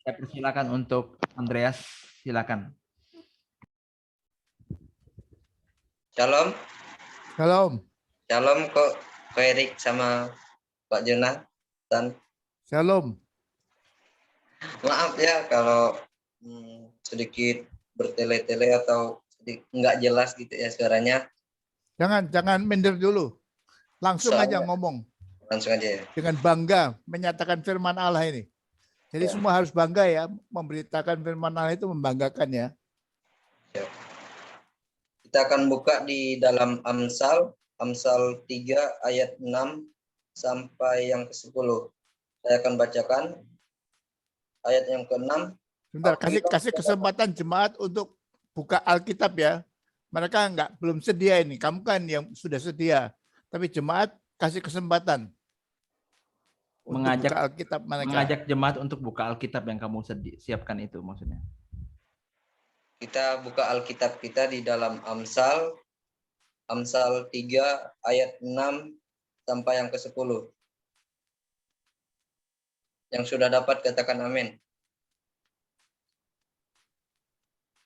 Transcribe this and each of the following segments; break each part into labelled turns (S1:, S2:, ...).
S1: Saya persilakan untuk Andreas, silakan.
S2: Shalom.
S3: Shalom.
S2: Shalom kok Erik sama Pak Jonathan.
S3: Shalom.
S2: Maaf ya kalau sedikit bertele-tele atau nggak jelas gitu ya suaranya.
S3: Jangan minder dulu. Langsung aja
S2: Soalnya-
S3: ngomong.
S2: Langsung aja ya.
S3: Dengan bangga menyatakan firman Allah ini. Jadi
S2: Ya.
S3: semua harus bangga ya. Memberitakan firman Allah itu membanggakan ya.
S2: Siap. Kita akan buka di dalam Amsal 3 ayat 6 sampai yang ke-10. Saya akan bacakan ayat yang ke-6.
S3: Sebentar, kasih kesempatan jemaat untuk buka Alkitab ya. Mereka belum sedia ini. Kamu kan yang sudah sedia. Tapi jemaat kasih kesempatan untuk
S1: Mengajak
S3: buka Alkitab mereka.
S1: Mengajak jemaat untuk buka Alkitab yang kamu siapkan itu maksudnya.
S2: Kita buka Alkitab kita di dalam Amsal 3 ayat 6 sampai yang ke-10. Yang sudah dapat katakan amin.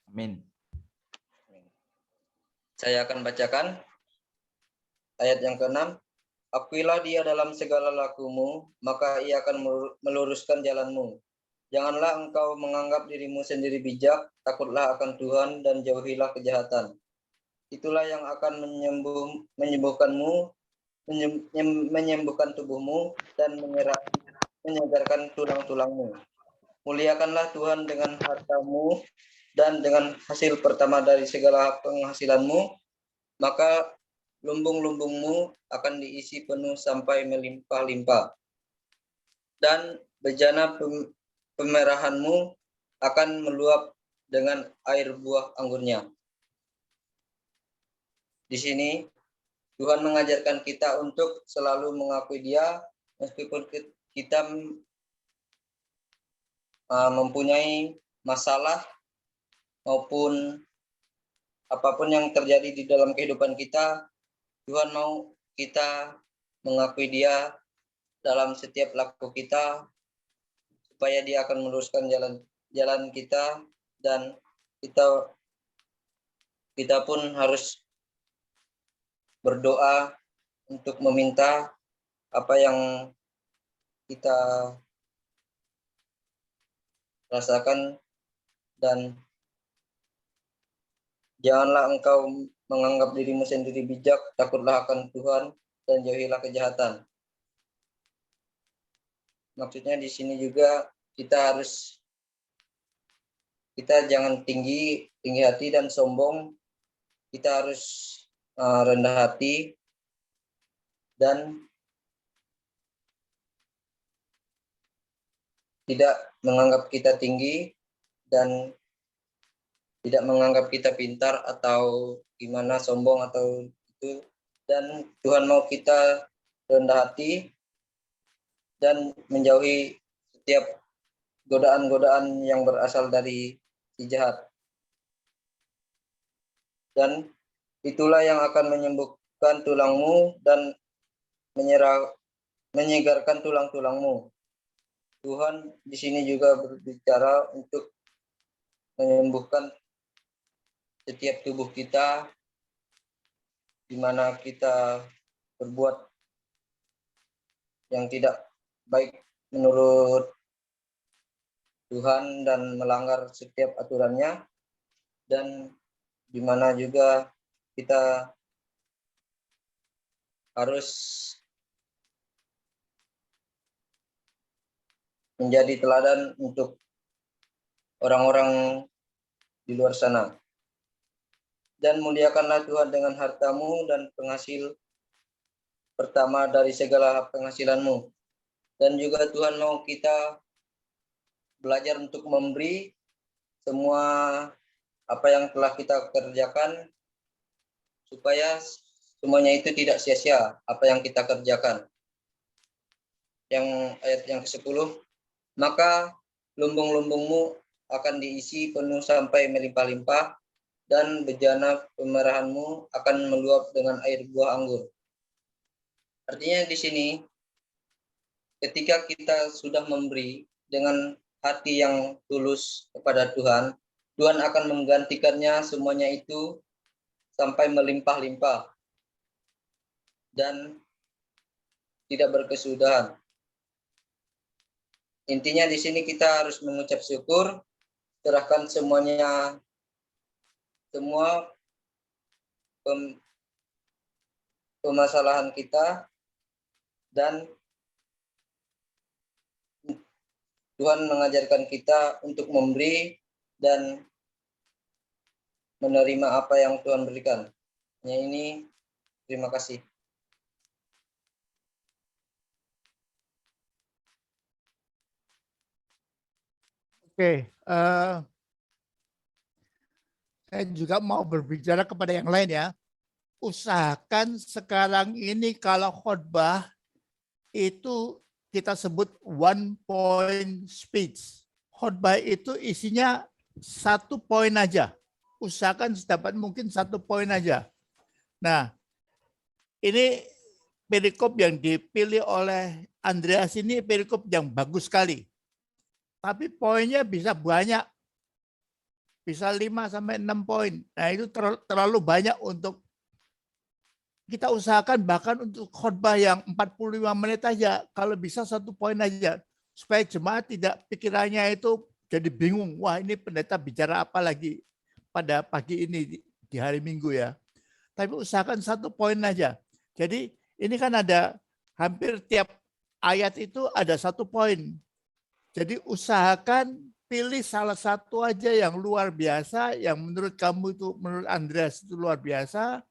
S1: Amin.
S2: Saya akan bacakan ayat yang ke-6. Akuilah dia dalam segala lakumu, maka ia akan meluruskan jalanmu. Janganlah engkau menganggap dirimu sendiri bijak, takutlah akan Tuhan dan jauhilah kejahatan. Itulah yang akan menyembuhkanmu, menyembuhkan tubuhmu dan menyegarkan tulang-tulangmu. Muliakanlah Tuhan dengan hartamu dan dengan hasil pertama dari segala penghasilanmu, maka lumbung-lumbungmu akan diisi penuh sampai melimpah-limpah. Dan bejana pemerahanmu akan meluap dengan air buah anggurnya. Di sini Tuhan mengajarkan kita untuk selalu mengakui Dia meskipun kita mempunyai masalah maupun apapun yang terjadi di dalam kehidupan kita. Tuhan mau kita mengakui Dia dalam setiap laku kita supaya Dia akan meluruskan jalan kita, dan kita pun harus berdoa untuk meminta apa yang kita rasakan, dan janganlah engkau menganggap dirimu sendiri bijak, takutlah akan Tuhan dan jauhilah kejahatan. Maksudnya di sini juga kita jangan tinggi hati dan sombong. Kita harus rendah hati dan tidak menganggap kita tinggi dan tidak menganggap kita pintar atau gimana, sombong atau itu. Dan Tuhan mau kita rendah hati dan menjauhi setiap godaan-godaan yang berasal dari si jahat. Dan itulah yang akan menyembuhkan tulangmu dan menyegarkan tulang-tulangmu. Tuhan di sini juga berbicara untuk menyembuhkan setiap tubuh kita, di mana kita berbuat yang tidak baik menurut Tuhan dan melanggar setiap aturannya, dan di mana juga kita harus menjadi teladan untuk orang-orang di luar sana. Dan muliakanlah Tuhan dengan hartamu dan penghasil pertama dari segala penghasilanmu. Dan juga Tuhan mau kita belajar untuk memberi semua apa yang telah kita kerjakan, supaya semuanya itu tidak sia-sia apa yang kita kerjakan. Yang ayat yang ke-10, maka lumbung-lumbungmu akan diisi penuh sampai melimpah-limpah, dan bejana pemerahanmu akan meluap dengan air buah anggur. Artinya di sini, ketika kita sudah memberi dengan hati yang tulus kepada Tuhan, Tuhan akan menggantikannya semuanya itu sampai melimpah-limpah dan tidak berkesudahan. Intinya di sini kita harus mengucap syukur, serahkan semuanya, semua permasalahan kita, dan Tuhan mengajarkan kita untuk memberi dan menerima apa yang Tuhan berikan. Hanya ini, terima kasih.
S3: Oke, saya juga mau berbicara kepada yang lain ya. Usahakan sekarang ini kalau khotbah itu kita sebut one point speech. Khotbah itu isinya 1 poin aja. Usahakan sedapat mungkin 1 poin aja. Nah, ini perikop yang dipilih oleh Andreas ini perikop yang bagus sekali. Tapi poinnya bisa banyak. Bisa 5 sampai 6 poin. Nah, itu terlalu banyak untuk kita usahakan, bahkan untuk khotbah yang 45 menit aja, kalau bisa 1 poin aja, supaya jemaat tidak pikirannya itu jadi bingung. Wah, ini pendeta bicara apa lagi pada pagi ini di hari Minggu ya. Tapi usahakan 1 poin aja. Jadi ini kan ada hampir tiap ayat itu ada 1 poin. Jadi usahakan pilih salah satu aja yang luar biasa, yang menurut kamu itu, menurut Andreas itu luar biasa.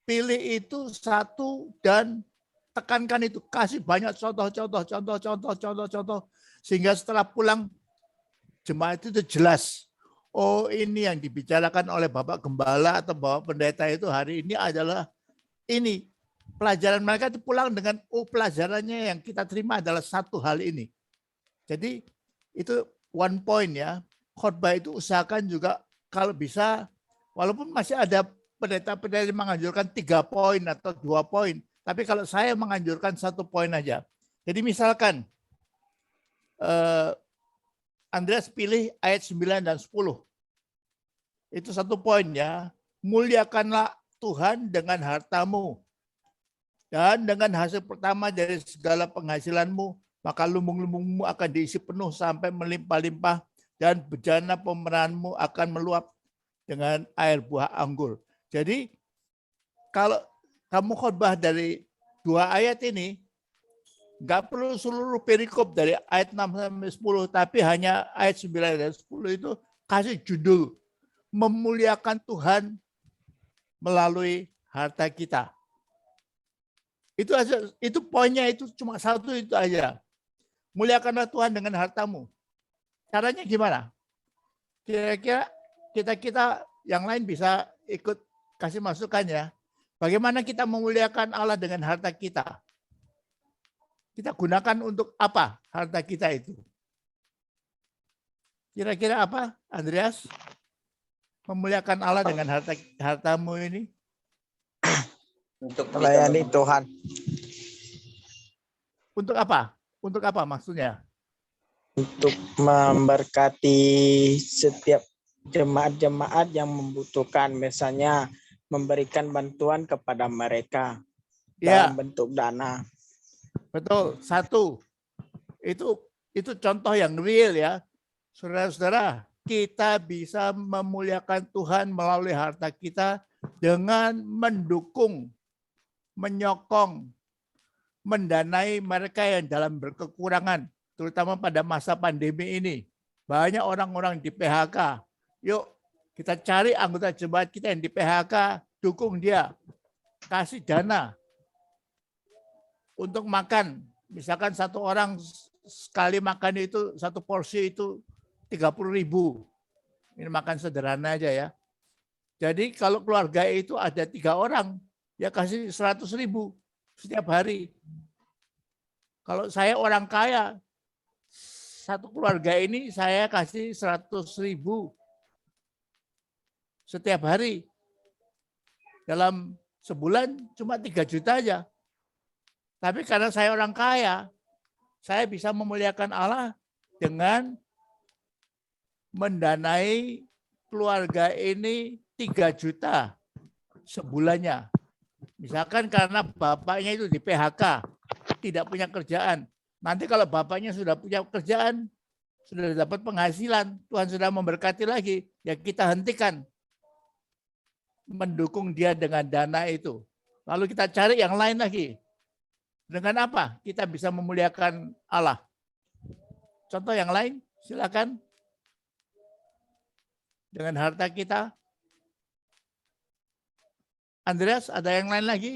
S3: Pilih itu 1 dan tekankan itu. Kasih banyak contoh. Sehingga setelah pulang, jemaat itu jelas. Oh, ini yang dibicarakan oleh Bapak Gembala atau Bapak Pendeta itu hari ini adalah ini. Pelajaran mereka itu pulang dengan, oh pelajarannya yang kita terima adalah 1 hal ini. Jadi itu 1 point ya. Khotbah itu usahakan juga kalau bisa, walaupun masih ada pendeta-pendeta yang menganjurkan 3 poin atau 2 poin. Tapi kalau saya menganjurkan 1 poin aja. Jadi misalkan Andreas pilih ayat 9 dan 10. Itu 1 poin ya. Muliakanlah Tuhan dengan hartamu. Dan dengan hasil pertama dari segala penghasilanmu, maka lumbung-lumbungmu akan diisi penuh sampai melimpah-limpah, dan bejana pemeranmu akan meluap dengan air buah anggur. Jadi kalau kamu khotbah dari 2 ayat ini, nggak perlu seluruh perikop dari ayat 6 sampai 10, tapi hanya ayat 9 dan 10 itu kasih judul, memuliakan Tuhan melalui harta kita. Itu aja, itu poinnya itu cuma 1 itu aja. Muliakanlah Tuhan dengan hartamu. Caranya gimana? Kira-kira kita yang lain bisa ikut kasih masukan ya. Bagaimana kita memuliakan Allah dengan harta kita? Kita gunakan untuk apa harta kita itu? Kira-kira apa, Andreas? Memuliakan Allah dengan hartamu ini?
S2: Untuk
S4: melayani Tuhan.
S3: Untuk apa? Untuk apa maksudnya?
S4: Untuk memberkati setiap jemaat-jemaat yang membutuhkan, misalnya memberikan bantuan kepada mereka dalam bentuk dana.
S3: Betul. 1. Itu contoh yang real ya. Saudara-saudara, kita bisa memuliakan Tuhan melalui harta kita dengan mendukung, menyokong, mendanai mereka yang dalam berkekurangan, terutama pada masa pandemi ini. Banyak orang-orang di PHK. Yuk, kita cari anggota jemaat kita yang di PHK, dukung dia. Kasih dana untuk makan. Misalkan 1 orang sekali makan itu, 1 porsi itu 30.000. Ini makan sederhana aja ya. Jadi kalau keluarga itu ada 3 orang, ya kasih 100.000 setiap hari. Kalau saya orang kaya, 1 keluarga ini saya kasih 100.000 setiap hari. Dalam sebulan cuma 3 juta aja. Tapi karena saya orang kaya, saya bisa memuliakan Allah dengan mendanai keluarga ini 3 juta sebulannya. Misalkan karena bapaknya itu di PHK, tidak punya kerjaan. Nanti kalau bapaknya sudah punya kerjaan, sudah dapat penghasilan, Tuhan sudah memberkati lagi, ya kita hentikan mendukung dia dengan dana itu. Lalu kita cari yang lain lagi. Dengan apa kita bisa memuliakan Allah? Contoh yang lain, silakan. Dengan harta kita. Andreas, ada yang lain lagi?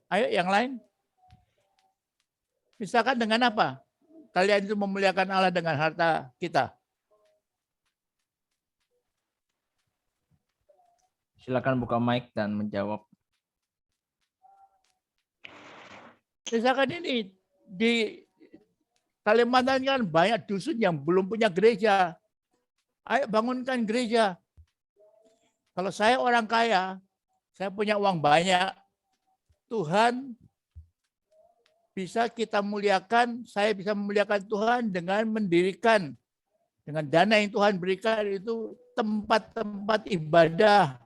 S3: Ayo yang lain. Misalkan dengan apa? Kalian itu memuliakan Allah dengan harta kita.
S1: Silakan buka mic dan menjawab.
S3: Misalkan ini di Kalimantan kan banyak dusun yang belum punya gereja. Ayo bangunkan gereja. Kalau saya orang kaya, saya punya uang banyak, Tuhan bisa kita muliakan, saya bisa memuliakan Tuhan dengan mendirikan, dengan dana yang Tuhan berikan itu tempat-tempat ibadah.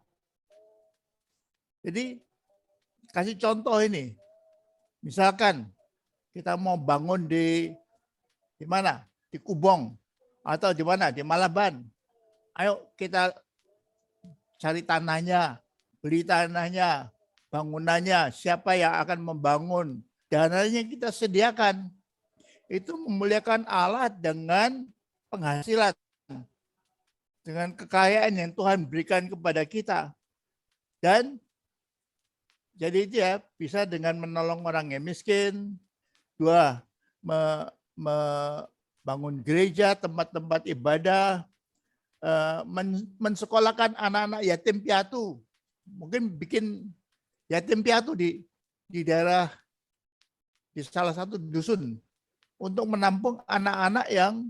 S3: Jadi kasih contoh ini. Misalkan kita mau bangun di mana? Di Kubong atau di mana? Di Malaban. Ayo kita cari tanahnya, beli tanahnya, bangunannya, siapa yang akan membangun, dananya kita sediakan. Itu memuliakan Allah dengan penghasilan, dengan kekayaan yang Tuhan berikan kepada kita. Dan jadi itu ya bisa dengan menolong orang yang miskin, 2, membangun gereja, tempat-tempat ibadah, mensekolahkan anak-anak yatim piatu. Mungkin bikin yatim piatu di daerah, di salah satu dusun untuk menampung anak-anak yang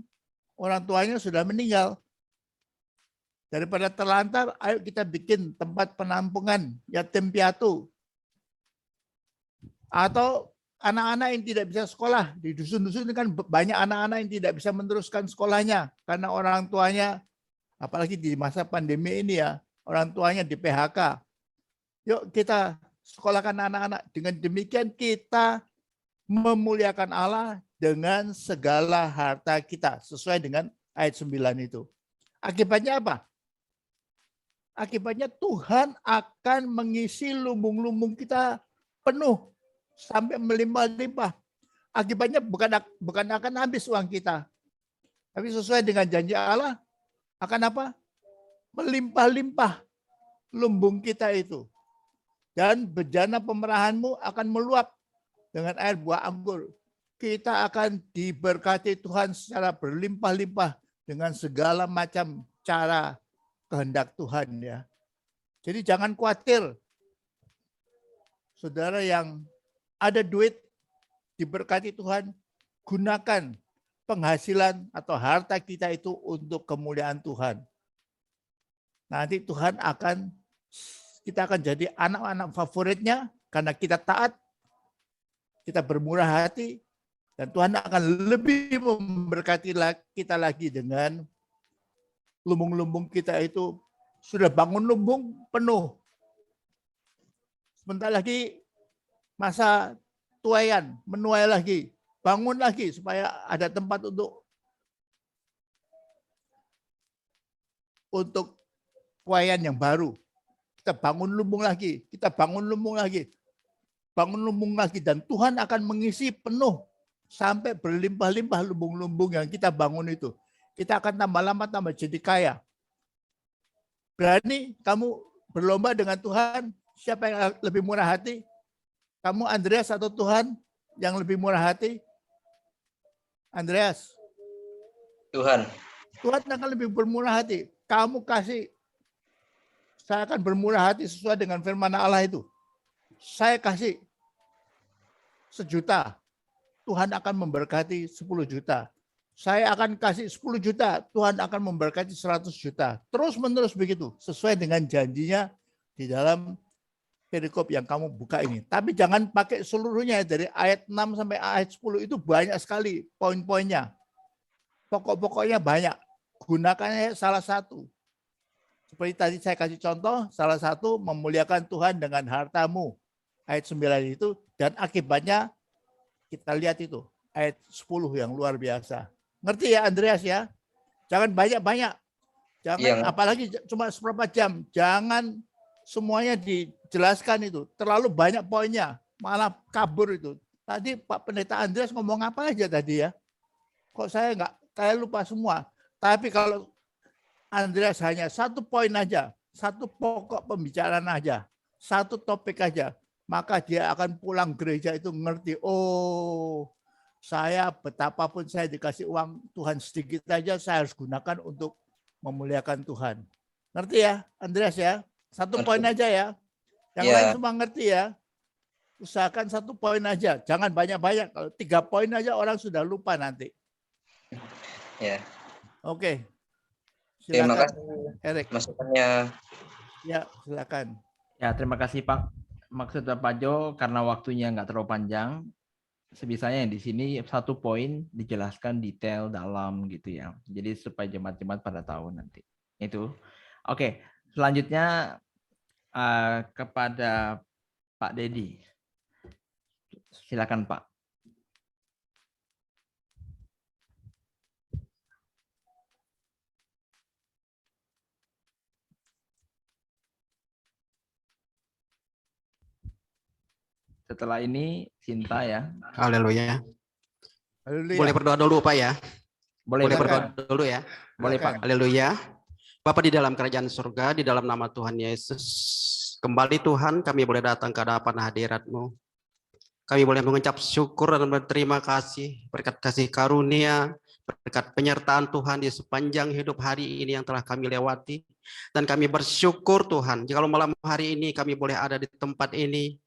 S3: orang tuanya sudah meninggal. Daripada terlantar, ayo kita bikin tempat penampungan yatim piatu. Atau anak-anak yang tidak bisa sekolah. Di dusun-dusun ini kan banyak anak-anak yang tidak bisa meneruskan sekolahnya karena orang tuanya, apalagi di masa pandemi ini ya, orang tuanya di PHK. Yuk kita sekolahkan anak-anak. Dengan demikian kita memuliakan Allah dengan segala harta kita. Sesuai dengan ayat 9 itu. Akibatnya apa? Akibatnya Tuhan akan mengisi lumbung-lumbung kita penuh sampai melimpah-limpah. Akibatnya bukan akan habis uang kita. Tapi sesuai dengan janji Allah, akan apa? Melimpah-limpah lumbung kita itu. Dan bejana pemerahanmu akan meluap dengan air buah anggur. Kita akan diberkati Tuhan secara berlimpah-limpah dengan segala macam cara kehendak Tuhan ya. Jadi jangan khawatir. Saudara yang ada duit diberkati Tuhan, gunakan penghasilan atau harta kita itu untuk kemuliaan Tuhan. Nanti Tuhan kita akan jadi anak-anak favoritnya karena kita taat, kita bermurah hati, dan Tuhan akan lebih memberkati kita lagi dengan lumbung-lumbung kita itu sudah bangun lumbung penuh. Sebentar lagi masa tuaian, menuai lagi, bangun lagi supaya ada tempat untuk tuaian yang baru. Kita bangun lumbung lagi, bangun lumbung lagi, dan Tuhan akan mengisi penuh sampai berlimpah-limpah lumbung-lumbung yang kita bangun itu. Kita akan tambah lama tambah jadi kaya. Berani kamu berlomba dengan Tuhan, siapa yang lebih murah hati? Kamu Andreas atau Tuhan yang lebih murah hati? Andreas.
S2: Tuhan.
S3: Tuhan akan lebih bermurah hati. Kamu kasih, saya akan bermurah hati sesuai dengan firman Allah itu. Saya kasih 1 juta, Tuhan akan memberkati 10 juta. Saya akan kasih 10 juta, Tuhan akan memberkati 100 juta. Terus menerus begitu, sesuai dengan janjinya di dalam perikop yang kamu buka ini. Tapi jangan pakai seluruhnya, dari ayat 6 sampai ayat 10 itu banyak sekali poin-poinnya. Pokok-pokoknya banyak. Gunakannya salah satu. Seperti tadi saya kasih contoh, salah satu memuliakan Tuhan dengan hartamu. Ayat 9 itu, dan akibatnya kita lihat itu. Ayat 10 yang luar biasa. Ngerti ya Andreas ya? Jangan banyak-banyak. Jangan, apalagi cuma seberapa jam. Jangan semuanya dijelaskan itu. Terlalu banyak poinnya. Malah kabur itu. Tadi Pak Pendeta Andreas ngomong apa aja tadi ya? Kok saya lupa semua. Tapi kalau Andreas hanya satu poin aja, satu pokok pembicaraan aja, satu topik aja, maka dia akan pulang gereja itu ngerti, oh, saya betapapun saya dikasih uang Tuhan sedikit aja, saya harus gunakan untuk memuliakan Tuhan. Ngerti ya, Andreas ya? Satu poin aja ya. Yang lain semua ngerti ya. Usahakan satu poin aja, jangan banyak-banyak. Kalau 3 poin aja orang sudah lupa nanti.
S2: Ya.
S3: Oke.
S2: Terima
S3: Silakan,
S2: kasih
S3: Erik.
S2: masukannya.
S3: Ya, silakan.
S1: Ya, terima kasih Pak. Maksud Pak Jo, karena waktunya nggak terlalu panjang, sebisanya di sini satu poin dijelaskan detail dalam gitu ya. Jadi supaya jemaat-jemaat pada tahu nanti. Itu. Oke, selanjutnya kepada Pak Dedi. Silakan Pak. Setelah ini Sinta ya.
S5: Haleluya.
S3: Haleluya.
S5: Boleh berdoa dulu Pak ya?
S1: Boleh
S5: berdoa dulu ya?
S1: Boleh Pak.
S5: Haleluya. Bapa di dalam kerajaan surga, di dalam nama Tuhan Yesus, kembali Tuhan kami boleh datang ke hadapan hadirat-Mu. Kami boleh mengucap syukur dan berterima kasih berkat kasih karunia, berkat penyertaan Tuhan di sepanjang hidup hari ini yang telah kami lewati. Dan kami bersyukur Tuhan, jika malam hari ini kami boleh ada di tempat ini,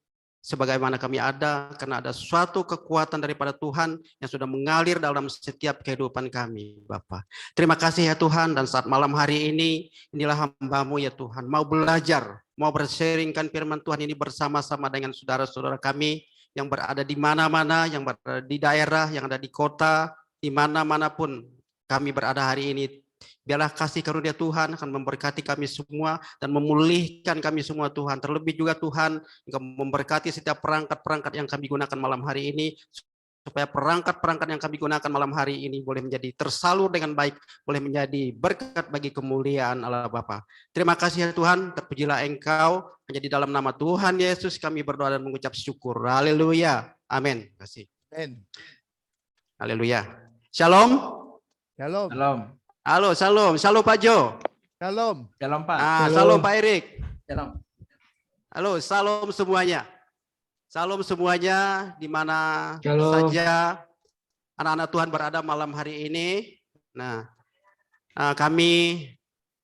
S5: sebagaimana kami ada, karena ada suatu kekuatan daripada Tuhan yang sudah mengalir dalam setiap kehidupan kami, Bapa. Terima kasih ya Tuhan, dan saat malam hari ini, inilah hamba-Mu ya Tuhan, mau belajar, mau bersharingkan firman Tuhan ini bersama-sama dengan saudara-saudara kami, yang berada di mana-mana, yang berada di daerah, yang ada di kota, di mana-mana pun kami berada hari ini. Biarlah kasih karunia Tuhan akan memberkati kami semua dan memulihkan kami semua Tuhan. Terlebih juga Tuhan Engkau memberkati setiap perangkat-perangkat yang kami gunakan malam hari ini, supaya perangkat-perangkat yang kami gunakan malam hari ini boleh menjadi tersalur dengan baik, boleh menjadi berkat bagi kemuliaan Allah Bapa. Terima kasih ya Tuhan, terpujilah Engkau, menjadi dalam nama Tuhan Yesus kami berdoa dan mengucap syukur. Haleluya. Amin. Terima kasih.
S3: Amin.
S5: Haleluya. Shalom.
S3: Shalom.
S1: Shalom.
S5: Halo, shalom. Shalom Pak Jo.
S3: Shalom.
S1: Shalom Pak.
S5: Shalom Pak Erik.
S1: Shalom.
S5: Halo, shalom semuanya. Shalom semuanya di mana saja anak-anak Tuhan berada malam hari ini. Nah,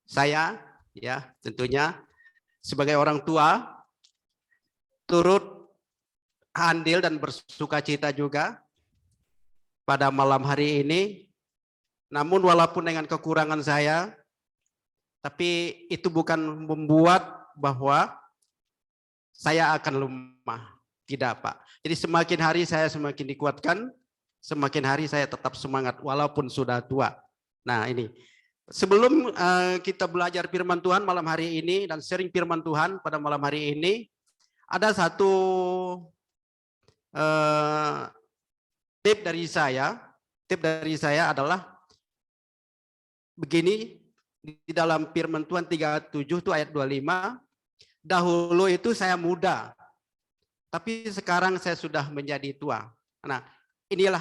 S5: saya ya tentunya sebagai orang tua turut andil dan bersukacita juga pada malam hari ini. Namun walaupun dengan kekurangan saya, tapi itu bukan membuat bahwa saya akan lemah. Tidak Pak. Jadi semakin hari saya semakin dikuatkan, semakin hari saya tetap semangat walaupun sudah tua. Nah ini, sebelum kita belajar firman Tuhan malam hari ini dan sharing firman Tuhan pada malam hari ini, ada satu tip dari saya. Tip dari saya adalah begini, di dalam firman Tuhan 37 itu ayat 25, dahulu itu saya muda, tapi sekarang saya sudah menjadi tua. Nah, inilah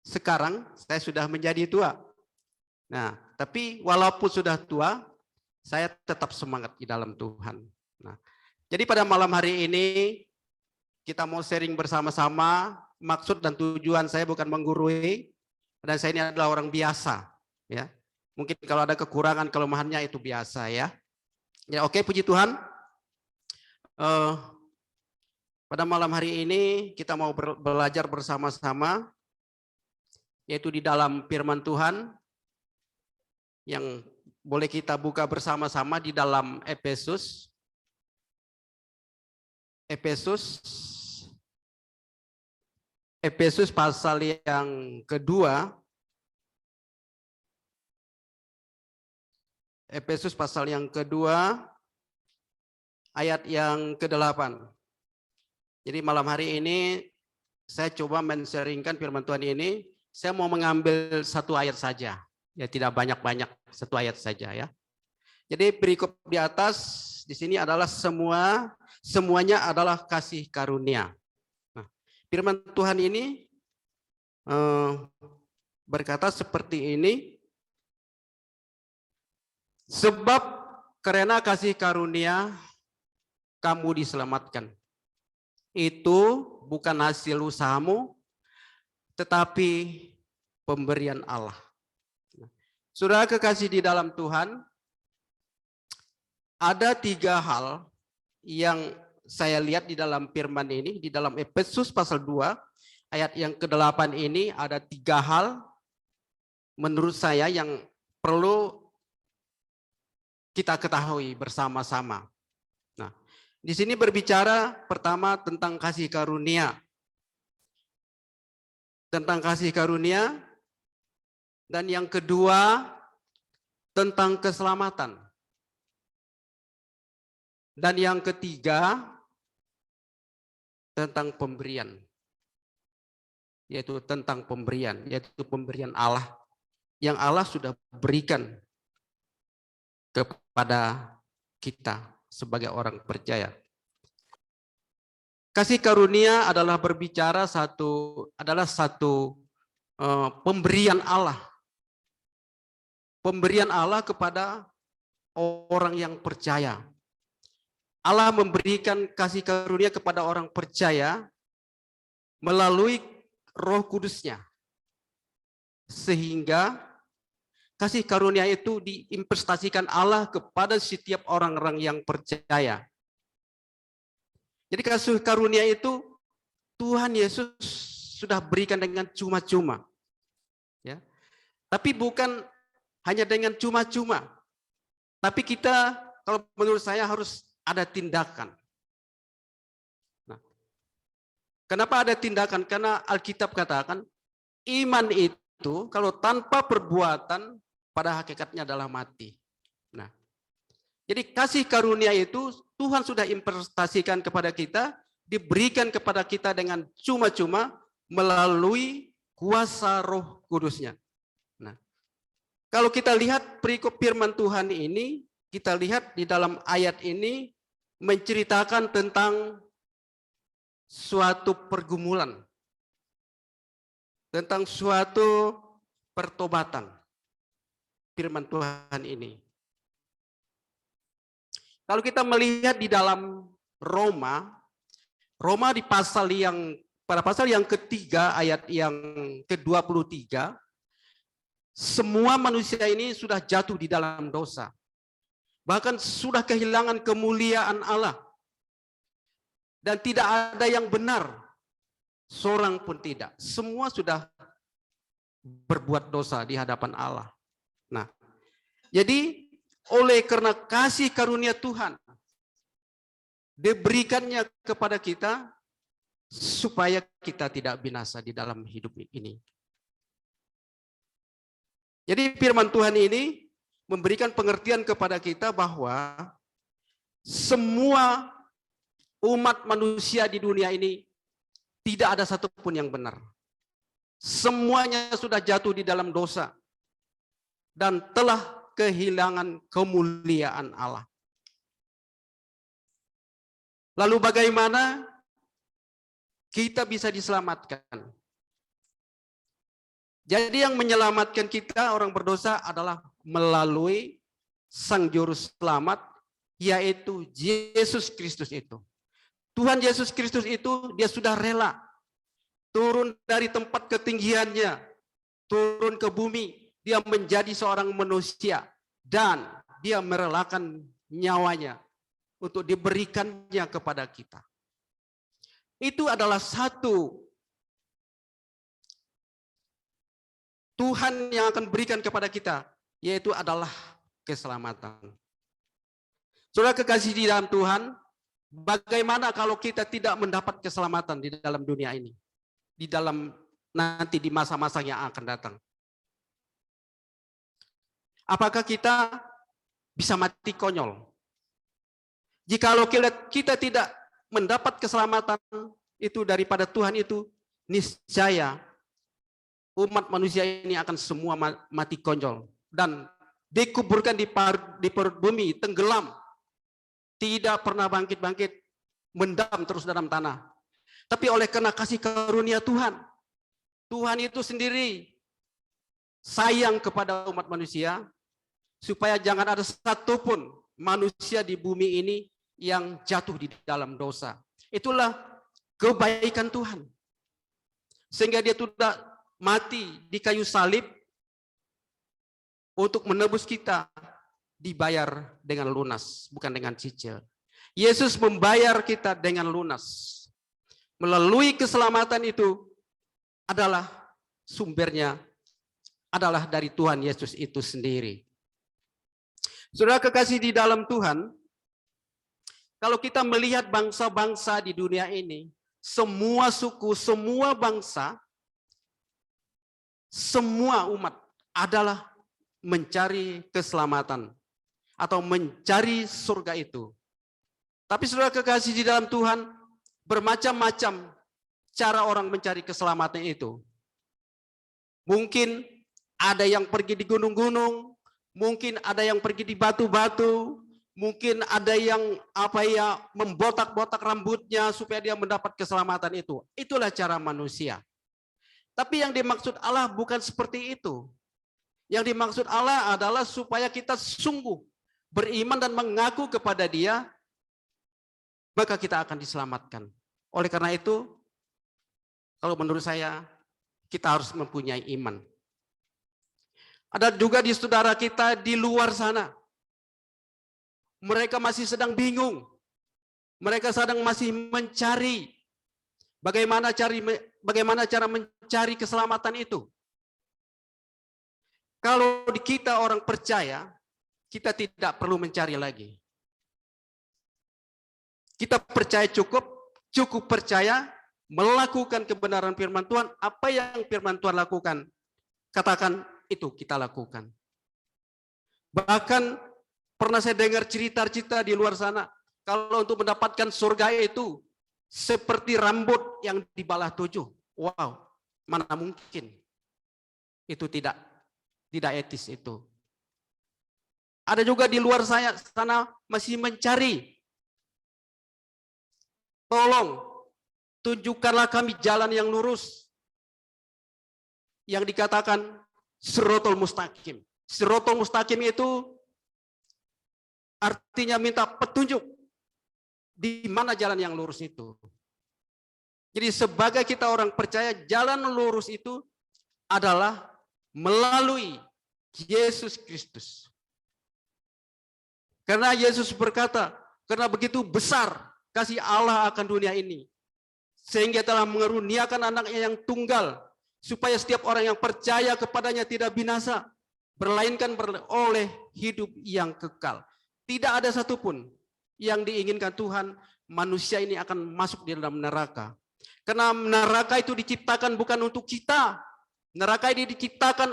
S5: sekarang saya sudah menjadi tua. Nah, tapi walaupun sudah tua, saya tetap semangat di dalam Tuhan. Nah, jadi pada malam hari ini kita mau sharing bersama-sama. Maksud dan tujuan saya bukan menggurui, dan saya ini adalah orang biasa, ya. Mungkin kalau ada kekurangan, kelemahannya itu biasa ya. Ya oke, puji Tuhan. Pada malam hari ini kita mau belajar bersama-sama, yaitu di dalam firman Tuhan yang boleh kita buka bersama-sama di dalam Efesus Efesus pasal yang kedua. Efesus pasal yang kedua, ayat yang ke-8. Jadi malam hari ini saya coba men-sharingkan firman Tuhan ini. Saya mau mengambil satu ayat saja. Ya tidak banyak-banyak, satu ayat saja ya. Jadi perikop di atas di sini adalah semuanya adalah kasih karunia. Nah, firman Tuhan ini berkata seperti ini. Sebab karena kasih karunia kamu diselamatkan. Itu bukan hasil usahamu, tetapi pemberian Allah. Saudara kekasih di dalam Tuhan, ada 3 hal yang saya lihat di dalam firman ini, di dalam Efesus pasal 2, ayat yang ke-8 ini ada 3 hal menurut saya yang perlu kita ketahui bersama-sama. Nah, di sini berbicara pertama tentang kasih karunia. Tentang kasih karunia. Dan yang kedua tentang keselamatan. Dan yang ketiga tentang pemberian. Yaitu tentang pemberian, yaitu pemberian Allah yang Allah sudah berikan kepada kita sebagai orang percaya. Kasih karunia adalah berbicara satu pemberian Allah. Pemberian Allah kepada orang yang percaya. Allah memberikan kasih karunia kepada orang percaya melalui Roh Kudus-Nya. Sehingga kasih karunia itu diinvestasikan Allah kepada setiap orang-orang yang percaya. Jadi kasih karunia itu Tuhan Yesus sudah berikan dengan cuma-cuma. Ya. Tapi bukan hanya dengan cuma-cuma. Tapi kita, kalau menurut saya harus ada tindakan. Nah, kenapa ada tindakan? Karena Alkitab katakan iman itu kalau tanpa perbuatan pada hakikatnya adalah mati. Nah, jadi kasih karunia itu Tuhan sudah investasikan kepada kita, diberikan kepada kita dengan cuma-cuma melalui kuasa Roh Kudus-Nya. Nah, kalau kita lihat perikop firman Tuhan ini, kita lihat di dalam ayat ini menceritakan tentang suatu pergumulan, tentang suatu pertobatan. Firman Tuhan ini. Kalau kita melihat di dalam Roma pada pasal yang ketiga ayat yang ke-23, semua manusia ini sudah jatuh di dalam dosa. Bahkan sudah kehilangan kemuliaan Allah. Dan tidak ada yang benar. Seorang pun tidak. Semua sudah berbuat dosa di hadapan Allah. Nah, jadi oleh karena kasih karunia Tuhan diberikannya kepada kita supaya kita tidak binasa di dalam hidup ini. Jadi firman Tuhan ini memberikan pengertian kepada kita bahwa semua umat manusia di dunia ini tidak ada satupun yang benar. Semuanya sudah jatuh di dalam dosa dan telah kehilangan kemuliaan Allah. Lalu bagaimana kita bisa diselamatkan? Jadi yang menyelamatkan kita orang berdosa adalah melalui Sang Juru Selamat, yaitu Yesus Kristus itu. Tuhan Yesus Kristus itu dia sudah rela turun dari tempat ketinggiannya, turun ke bumi, dia menjadi seorang manusia dan dia merelakan nyawanya untuk diberikannya kepada kita. Itu adalah satu Tuhan yang akan berikan kepada kita, yaitu adalah keselamatan. Saudara kekasih di dalam Tuhan, Bagaimana kalau kita tidak mendapat keselamatan di dalam dunia ini? Di dalam nanti di masa-masa yang akan datang. Apakah kita bisa mati konyol? Jikalau kita tidak mendapat keselamatan itu daripada Tuhan itu, niscaya umat manusia ini akan semua mati konyol dan dikuburkan di perut bumi, tenggelam, tidak pernah bangkit-bangkit, mendam terus dalam tanah. Tapi oleh karena kasih karunia Tuhan, Tuhan itu sendiri sayang kepada umat manusia, supaya jangan ada satupun manusia di bumi ini yang jatuh di dalam dosa. Itulah kebaikan Tuhan. Sehingga dia tidak mati di kayu salib untuk menebus kita, dibayar dengan lunas, bukan dengan cicil. Yesus membayar kita dengan lunas. Melalui keselamatan itu adalah sumbernya adalah dari Tuhan Yesus itu sendiri. Saudara kekasih di dalam Tuhan, kalau kita melihat bangsa-bangsa di dunia ini, semua suku, semua bangsa, semua umat adalah mencari keselamatan atau mencari surga itu. Tapi saudara kekasih di dalam Tuhan, bermacam-macam cara orang mencari keselamatan itu. Mungkin ada yang pergi di gunung-gunung, mungkin ada yang pergi di batu-batu, mungkin ada yang membotak-botak rambutnya supaya dia mendapat keselamatan itu. Itulah cara manusia. Tapi yang dimaksud Allah bukan seperti itu. Yang dimaksud Allah adalah supaya kita sungguh beriman dan mengaku kepada Dia, maka kita akan diselamatkan. Oleh karena itu, kalau menurut saya, kita harus mempunyai iman. Ada juga di saudara kita di luar sana. Mereka masih sedang bingung. Mereka sedang masih mencari bagaimana cara mencari keselamatan itu. Kalau kita orang percaya, kita tidak perlu mencari lagi. Kita percaya cukup percaya, melakukan kebenaran firman Tuhan. Apa yang firman Tuhan lakukan, katakan itu kita lakukan. Bahkan pernah saya dengar cerita-cerita di luar sana, kalau untuk mendapatkan surga itu seperti rambut yang dibalah 7. Wow, mana mungkin? Itu tidak etis itu. Ada juga di luar sana masih mencari. Tolong tunjukkanlah kami jalan yang lurus. Yang dikatakan Siratal Mustaqim. Siratal Mustaqim itu artinya minta petunjuk di mana jalan yang lurus itu. Jadi sebagai kita orang percaya, jalan lurus itu adalah melalui Yesus Kristus. Karena Yesus berkata, karena begitu besar kasih Allah akan dunia ini, sehingga telah mengaruniakan anaknya yang tunggal, supaya setiap orang yang percaya kepadanya tidak binasa, berlainkan oleh hidup yang kekal. Tidak ada satupun yang diinginkan Tuhan manusia ini akan masuk di dalam neraka. Karena neraka itu diciptakan bukan untuk kita. Neraka ini diciptakan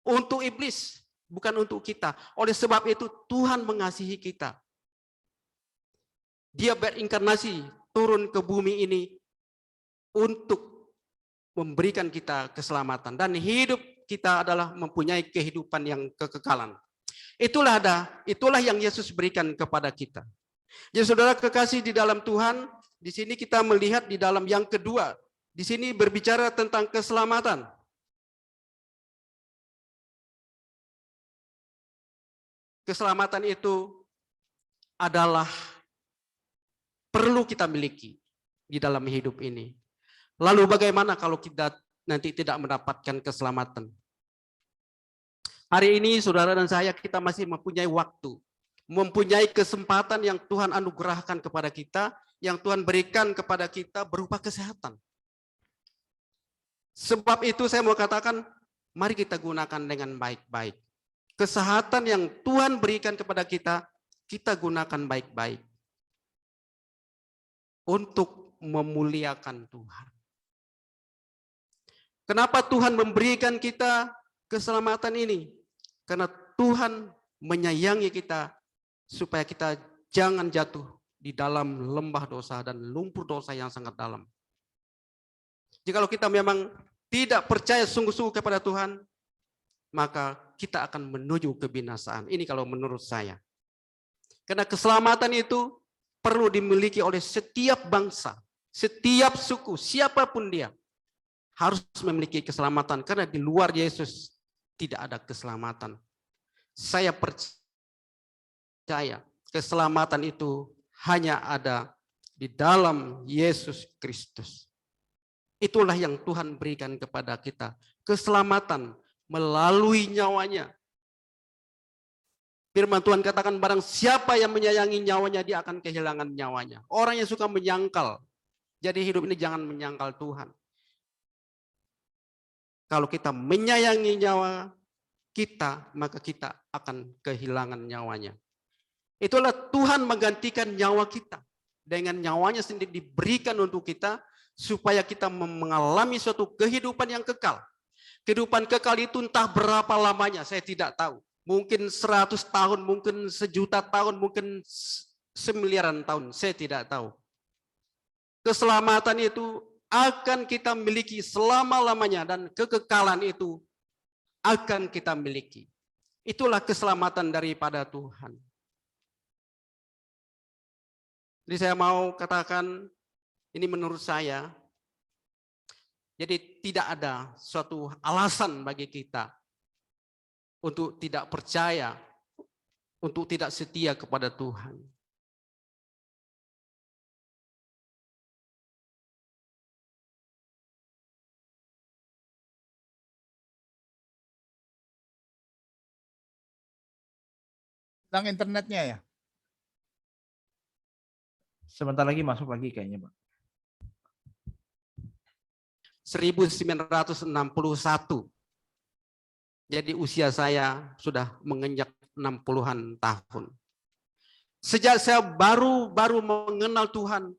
S5: untuk iblis, bukan untuk kita. Oleh sebab itu Tuhan mengasihi kita. Dia berinkarnasi turun ke bumi ini untuk memberikan kita keselamatan. Dan hidup kita adalah mempunyai kehidupan yang kekekalan. Itulah yang Yesus berikan kepada kita. Jadi saudara kekasih di dalam Tuhan, di sini kita melihat di dalam yang kedua, di sini berbicara tentang keselamatan. Keselamatan itu adalah perlu kita miliki di dalam hidup ini. Lalu bagaimana kalau kita nanti tidak mendapatkan keselamatan? Hari ini saudara dan saya, kita masih mempunyai waktu, mempunyai kesempatan yang Tuhan anugerahkan kepada kita, yang Tuhan berikan kepada kita berupa kesehatan. Sebab itu saya mau katakan, mari kita gunakan dengan baik-baik. Kesehatan yang Tuhan berikan kepada kita, kita gunakan baik-baik. untuk memuliakan Tuhan. Kenapa Tuhan memberikan kita keselamatan ini? Karena Tuhan menyayangi kita supaya kita jangan jatuh di dalam lembah dosa dan lumpur dosa yang sangat dalam. Jikalau kita memang tidak percaya sungguh-sungguh kepada Tuhan, maka kita akan menuju kebinasaan. Ini kalau menurut saya. Karena keselamatan itu perlu dimiliki oleh setiap bangsa, setiap suku, siapapun dia harus memiliki keselamatan. Karena di luar Yesus tidak ada keselamatan. Saya percaya keselamatan itu hanya ada di dalam Yesus Kristus. Itulah yang Tuhan berikan kepada kita. Keselamatan melalui nyawanya. Firman Tuhan katakan barang siapa yang menyayangi nyawanya, dia akan kehilangan nyawanya. Orang yang suka menyangkal. Jadi hidup ini jangan menyangkal Tuhan. Kalau kita menyayangi nyawa kita, maka kita akan kehilangan nyawanya. Itulah Tuhan menggantikan nyawa kita. Dengan nyawanya sendiri diberikan untuk kita, supaya kita mengalami suatu kehidupan yang kekal. Kehidupan kekal itu entah berapa lamanya, saya tidak tahu. Mungkin 100 tahun, mungkin 1.000.000 tahun, mungkin 1.000.000.000 tahun, saya tidak tahu. Keselamatan itu akan kita miliki selama-lamanya dan kekekalan itu akan kita miliki. Itulah keselamatan daripada Tuhan. Jadi saya mau katakan, ini menurut saya, jadi tidak ada suatu alasan bagi kita untuk tidak percaya, untuk tidak setia kepada Tuhan.
S3: Tentang internetnya ya?
S1: Sebentar lagi masuk lagi kayaknya, Pak.
S5: 1961. Jadi usia saya sudah menginjak 60-an tahun. Sejak saya baru mengenal Tuhan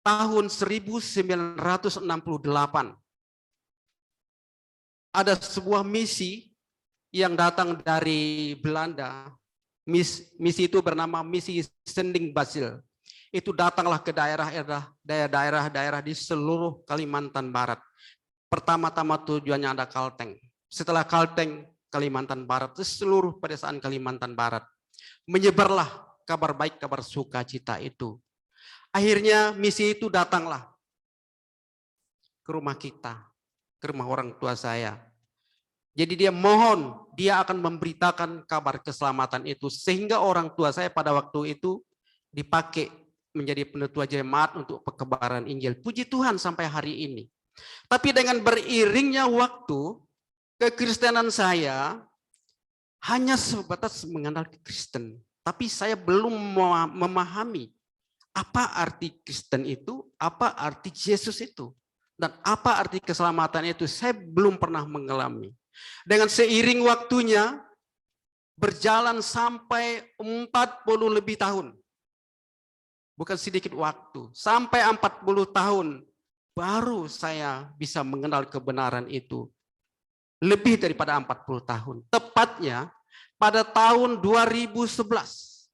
S5: tahun 1968. Ada sebuah misi yang datang dari Belanda. Misi itu bernama Misi Sending Basil. Itu datanglah ke daerah-daerah di seluruh Kalimantan Barat. Pertama-tama tujuannya ada Kalteng. Setelah Kalteng, Kalimantan Barat, seluruh pedesaan Kalimantan Barat. Menyebarlah kabar baik, kabar sukacita itu. Akhirnya misi itu datanglah ke rumah kita, ke rumah orang tua saya. Jadi dia mohon, dia akan memberitakan kabar keselamatan itu. Sehingga orang tua saya pada waktu itu dipakai menjadi penetua jemaat untuk perkebaran Injil. Puji Tuhan sampai hari ini. Tapi dengan beriringnya waktu, kekristenan saya hanya sebatas mengenal Kristen. Tapi saya belum memahami apa arti Kristen itu, apa arti Yesus itu, dan apa arti keselamatan itu. Saya belum pernah mengalami. Dengan seiring waktunya, berjalan sampai 40 lebih tahun. Bukan sedikit waktu, sampai 40 tahun baru saya bisa mengenal kebenaran itu. Lebih daripada 40 tahun. Tepatnya pada tahun 2011.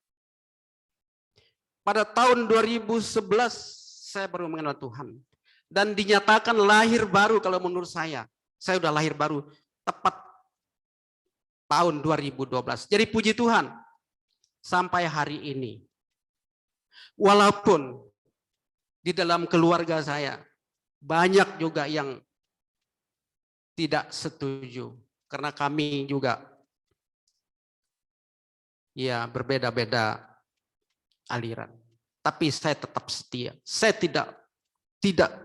S5: Pada tahun 2011 saya baru mengenal Tuhan. Dan dinyatakan lahir baru kalau menurut saya. Saya sudah lahir baru tepat tahun 2012. Jadi puji Tuhan sampai hari ini. Walaupun di dalam keluarga saya banyak juga yang tidak setuju karena kami juga ya berbeda-beda aliran. Tapi saya tetap setia. Saya tidak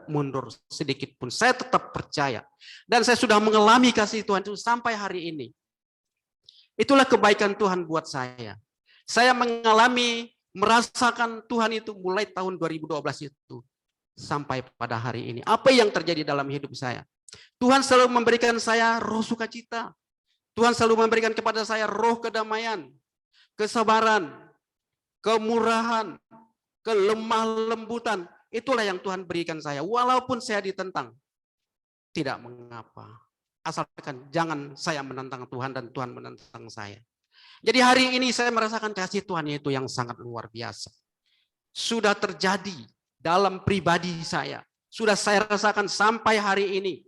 S5: mundur sedikit pun. Saya tetap percaya. Dan saya sudah mengalami kasih Tuhan itu sampai hari ini. Itulah kebaikan Tuhan buat saya. Saya merasakan Tuhan itu mulai tahun 2012 itu sampai pada hari ini. Apa yang terjadi dalam hidup saya? Tuhan selalu memberikan saya roh sukacita. Tuhan selalu memberikan kepada saya roh kedamaian, kesabaran, kemurahan, kelemah lembutan, itulah yang Tuhan berikan saya. Walaupun saya ditentang, tidak mengapa. Asalkan jangan saya menentang Tuhan dan Tuhan menentang saya. Jadi hari ini saya merasakan kasih Tuhan itu yang sangat luar biasa. Sudah terjadi dalam pribadi saya. Sudah saya rasakan sampai hari ini.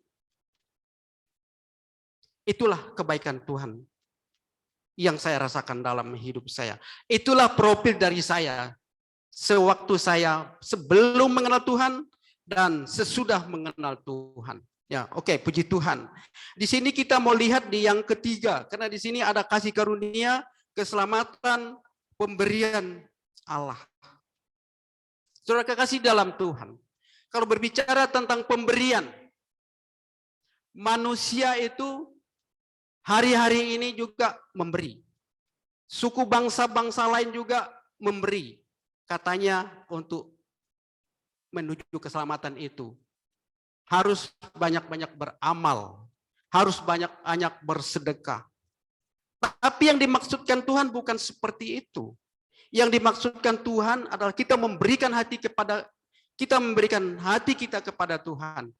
S5: Itulah kebaikan Tuhan yang saya rasakan dalam hidup saya. Itulah profil dari saya. Sewaktu saya sebelum mengenal Tuhan dan sesudah mengenal Tuhan. Ya, oke, puji Tuhan. Di sini kita mau lihat di yang ketiga, karena di sini ada kasih karunia, keselamatan, pemberian Allah. Saudara kekasih dalam Tuhan, kalau berbicara tentang pemberian, manusia itu hari-hari ini juga memberi. Suku bangsa-bangsa lain juga memberi. Katanya untuk menuju keselamatan itu harus banyak-banyak beramal, harus banyak-banyak bersedekah. Tapi yang dimaksudkan Tuhan bukan seperti itu. Yang dimaksudkan Tuhan adalah kita memberikan hati kita kepada Tuhan.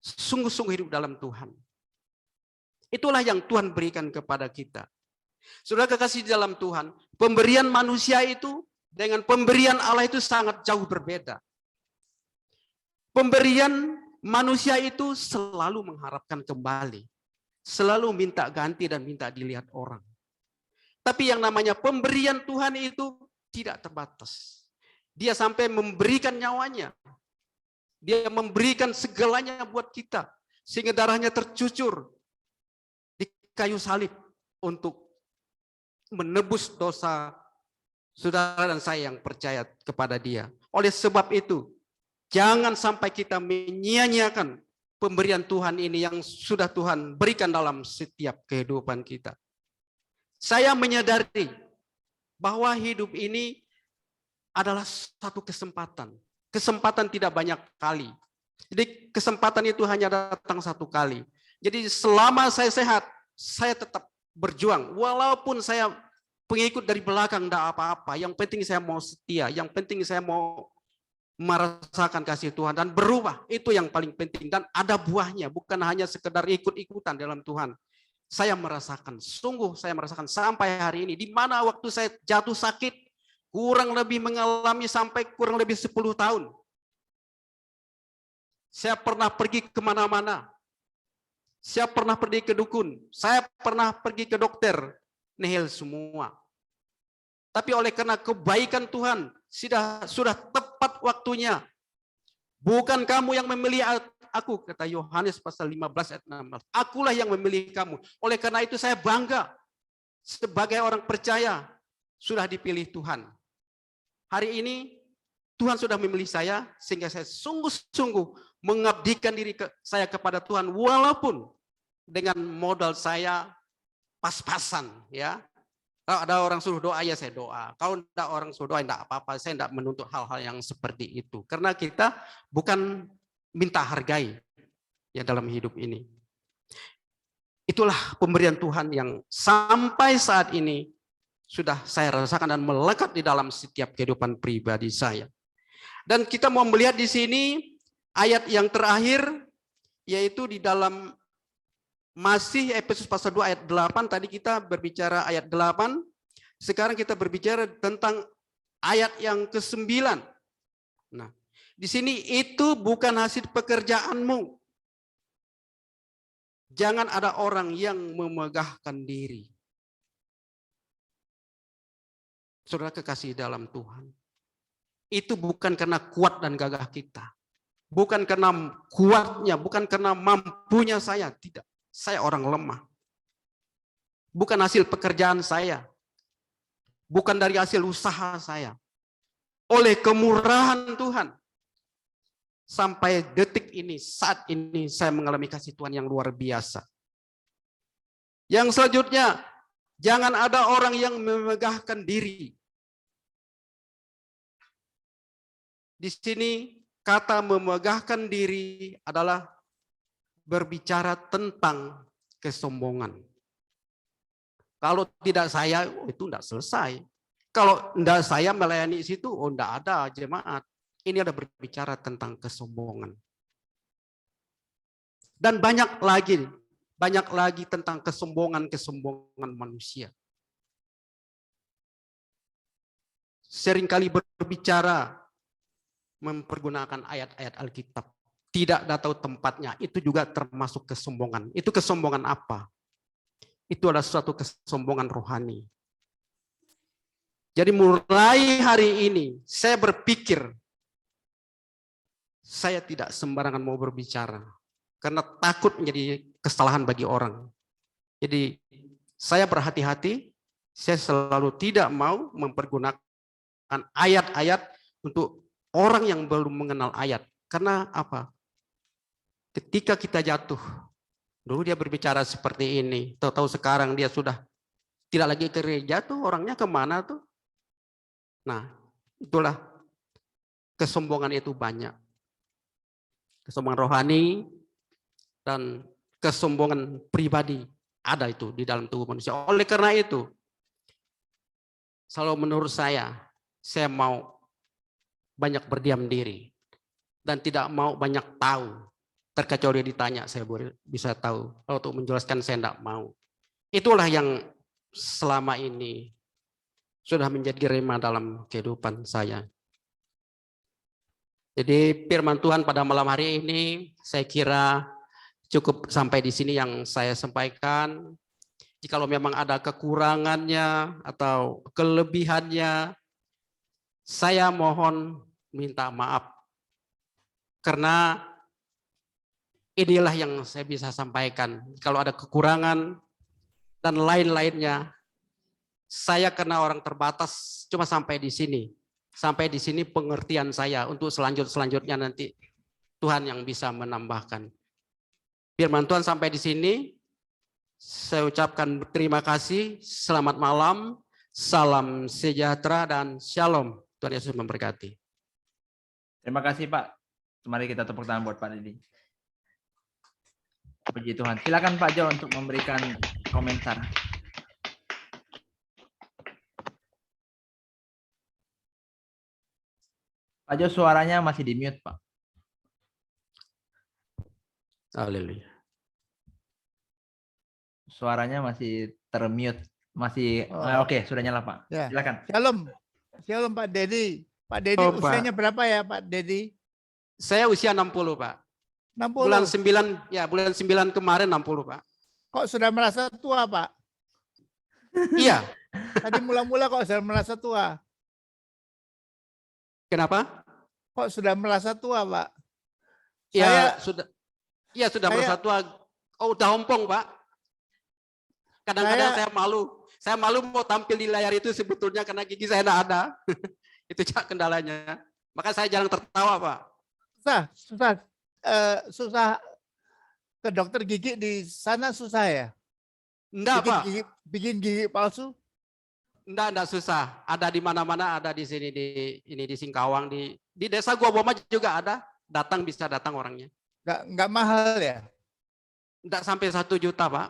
S5: Sungguh-sungguh hidup dalam Tuhan. Itulah yang Tuhan berikan kepada kita. Saudara kekasih dalam Tuhan, pemberian manusia itu dengan pemberian Allah itu sangat jauh berbeda. Pemberian manusia itu selalu mengharapkan kembali. Selalu minta ganti dan minta dilihat orang. Tapi yang namanya pemberian Tuhan itu tidak terbatas. Dia sampai memberikan nyawanya. Dia memberikan segalanya buat kita. Sehingga darahnya tercucur di kayu salib untuk menebus dosa saudara dan saya yang percaya kepada dia. Oleh sebab itu, jangan sampai kita menyia-nyiakan pemberian Tuhan ini yang sudah Tuhan berikan dalam setiap kehidupan kita. Saya menyadari bahwa hidup ini adalah satu kesempatan. Kesempatan tidak banyak kali. Jadi kesempatan itu hanya datang satu kali. Jadi selama saya sehat, saya tetap berjuang. Walaupun saya pengikut dari belakang tidak apa-apa. Yang penting saya mau setia. Yang penting saya mau merasakan kasih Tuhan dan berubah. Itu yang paling penting. Dan ada buahnya. Bukan hanya sekedar ikut-ikutan dalam Tuhan. Saya merasakan, sungguh saya merasakan sampai hari ini. Di mana waktu saya jatuh sakit, kurang lebih mengalami sampai kurang lebih 10 tahun. Saya pernah pergi kemana-mana. Saya pernah pergi ke dukun. Saya pernah pergi ke dokter. Nihil semua. Tapi oleh karena kebaikan Tuhan, sudah tepat waktunya. Bukan kamu yang memilih aku, kata Yohanes pasal 15 ayat 16. Akulah yang memilih kamu. Oleh karena itu saya bangga. Sebagai orang percaya, sudah dipilih Tuhan. Hari ini, Tuhan sudah memilih saya, sehingga saya sungguh-sungguh mengabdikan diri saya kepada Tuhan, walaupun dengan modal saya pas-pasan. Ya. Kalau ada orang suruh doa, ya saya doa. Kalau tidak orang suruh doa, tidak apa-apa. Saya tidak menuntut hal-hal yang seperti itu. Karena kita bukan minta hargai ya dalam hidup ini. Itulah pemberian Tuhan yang sampai saat ini sudah saya rasakan dan melekat di dalam setiap kehidupan pribadi saya. Dan kita mau melihat di sini ayat yang terakhir, yaitu di dalam masih Efesus pasal 2 ayat 8. Tadi kita berbicara ayat 8. Sekarang kita berbicara tentang ayat yang ke-9. Nah, di sini itu bukan hasil pekerjaanmu. Jangan ada orang yang memegahkan diri. Saudara kekasih dalam Tuhan. Itu bukan karena kuat dan gagah kita. Bukan karena kuatnya, bukan karena mampunya saya. Tidak, saya orang lemah. Bukan hasil pekerjaan saya. Bukan dari hasil usaha saya. Oleh kemurahan Tuhan. Sampai detik ini, saat ini saya mengalami kasih Tuhan yang luar biasa. Yang selanjutnya, jangan ada orang yang memegahkan diri. Di sini kata memegahkan diri adalah berbicara tentang kesombongan. Kalau tidak saya, itu tidak selesai. Kalau tidak saya melayani situ, tidak ada jemaat. Ini ada berbicara tentang kesombongan. Dan banyak lagi tentang kesombongan manusia. Seringkali berbicara mempergunakan ayat-ayat Alkitab. Tidak tahu tempatnya, itu juga termasuk kesombongan. Itu kesombongan apa? Itu adalah suatu kesombongan rohani. Jadi mulai hari ini, saya berpikir, saya tidak sembarangan mau berbicara. Karena takut menjadi kesalahan bagi orang. Jadi saya berhati-hati, saya selalu tidak mau mempergunakan ayat-ayat untuk orang yang belum mengenal ayat. Karena apa? Ketika kita jatuh, dulu dia berbicara seperti ini, tahu-tahu sekarang dia sudah tidak lagi ke gereja tuh, orangnya kemana tuh? Nah, itulah kesombongan itu banyak. Kesombongan rohani dan kesombongan pribadi ada itu di dalam tubuh manusia. Oleh karena itu, selalu menurut saya mau banyak berdiam diri dan tidak mau banyak tahu. Terkecuali ditanya saya bisa tahu. Kalau untuk menjelaskan saya tidak mau. Itulah yang selama ini sudah menjadi rema dalam kehidupan saya. Jadi firman Tuhan pada malam hari ini saya kira cukup sampai di sini yang saya sampaikan. Jikalau memang ada kekurangannya atau kelebihannya, saya mohon minta maaf. Karena inilah yang saya bisa sampaikan. Kalau ada kekurangan dan lain-lainnya, saya karena orang terbatas cuma sampai di sini. Sampai di sini pengertian saya untuk selanjutnya nanti Tuhan yang bisa menambahkan. Firman Tuhan sampai di sini. Saya ucapkan terima kasih. Selamat malam. Salam sejahtera dan shalom. Tuhan Yesus memberkati.
S1: Terima kasih Pak. Mari kita tepuk tangan buat Pak Dedi. Puji Tuhan. Silakan Pak Jo untuk memberikan komentar. Pak Jo, suaranya masih di mute, Pak.
S5: Haleluya.
S1: Suaranya masih termute. Masih oke, sudah nyala, Pak.
S3: Ya.
S1: Silakan.
S3: Shalom Pak Dedi. Pak Dedi usianya berapa ya Pak Dedi?
S5: Saya usia 60, Pak.
S3: 60.
S5: Bulan 9 kemarin 60, Pak.
S3: Kok sudah merasa tua, Pak?
S5: Iya.
S3: Tadi mula-mula kok sudah merasa tua.
S5: Kenapa?
S3: Kok sudah merasa tua, Pak?
S5: Ya, sudah merasa tua. Oh, udah ompong, Pak. Kadang-kadang saya malu. Saya malu mau tampil di layar itu sebetulnya karena gigi saya tidak ada. Itu kendalanya. Maka saya jarang tertawa, Pak. Susah
S3: ke dokter gigi di sana susah ya?
S5: Enggak, Pak.
S3: Bikin gigi palsu?
S5: Enggak susah. Ada di mana-mana, ada di sini di Singkawang, di desa Gua Boma juga ada. Bisa datang orangnya.
S3: Enggak mahal ya?
S5: Enggak sampai 1 juta, Pak.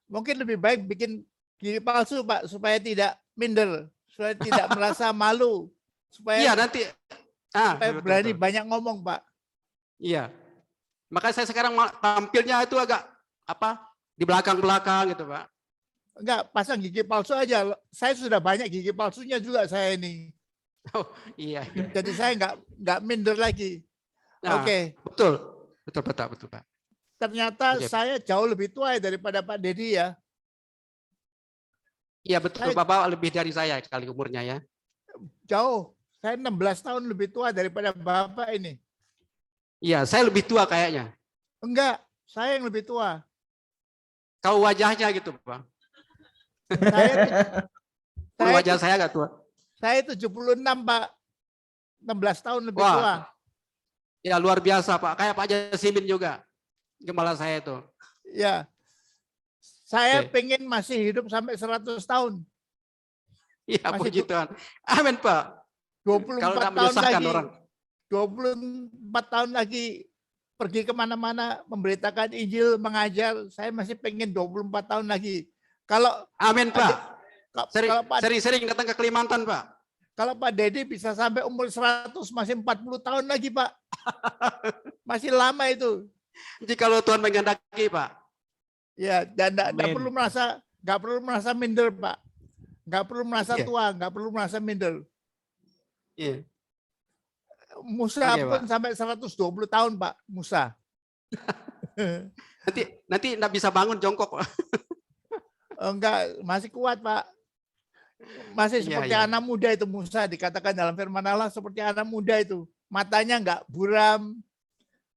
S3: Mungkin lebih baik bikin gigi palsu, Pak, supaya tidak minder, supaya tidak merasa malu, supaya
S5: nanti
S3: supaya berani banyak ngomong, Pak.
S5: Iya. Makanya saya sekarang tampilnya itu agak di belakang-belakang gitu, Pak.
S3: Enggak, pasang gigi palsu aja. Saya sudah banyak gigi palsunya juga saya ini.
S5: Oh, iya.
S3: Jadi saya enggak minder lagi.
S5: Nah,
S3: Oke.
S5: Betul, Pak.
S3: Ternyata saya jauh lebih tua daripada Pak Dedi ya.
S5: Iya betul, Bapak lebih dari saya kali umurnya ya.
S3: Jauh. Saya 16 tahun lebih tua daripada Bapak ini.
S5: Iya, saya lebih tua kayaknya.
S3: Enggak, saya yang lebih tua.
S5: Kau wajahnya gitu, Pak. Wajah saya enggak tua.
S3: Saya 76, Pak. 16 tahun lebih tua.
S5: Ya luar biasa, Pak. Kayak Pak Jasimin juga. Gembala saya itu.
S3: Ya. Saya pengen masih hidup sampai 100 tahun.
S5: Iya, puji Tuhan. Amin, Pak.
S3: 24 tahun lagi.
S5: Orang.
S3: 24 tahun lagi pergi kemana-mana memberitakan Injil, mengajar. Saya masih pengen 24 tahun lagi. Kalau
S5: amin, Pak.
S3: Kalau Pak
S5: Sering-sering datang ke Kalimantan, Pak.
S3: Kalau Pak Dedi bisa sampai umur 100 masih 40 tahun lagi, Pak. Masih lama itu.
S5: Jika Tuhan menghendaki, Pak.
S3: Ya, dan enggak
S1: Amin.
S3: perlu merasa minder, Pak. Enggak perlu merasa
S5: Iya.
S3: tua, enggak perlu merasa minder.
S5: Iya.
S3: Musa
S5: Oke,
S3: pun
S5: Pak.
S3: sampai 120 tahun, Pak. Musa.
S5: Nanti enggak bisa bangun jongkok, Pak.
S3: Enggak, masih kuat, Pak. Masih
S5: Iya,
S3: seperti
S5: iya.
S3: anak muda itu Musa, dikatakan dalam firman Allah seperti anak muda itu. Matanya enggak buram,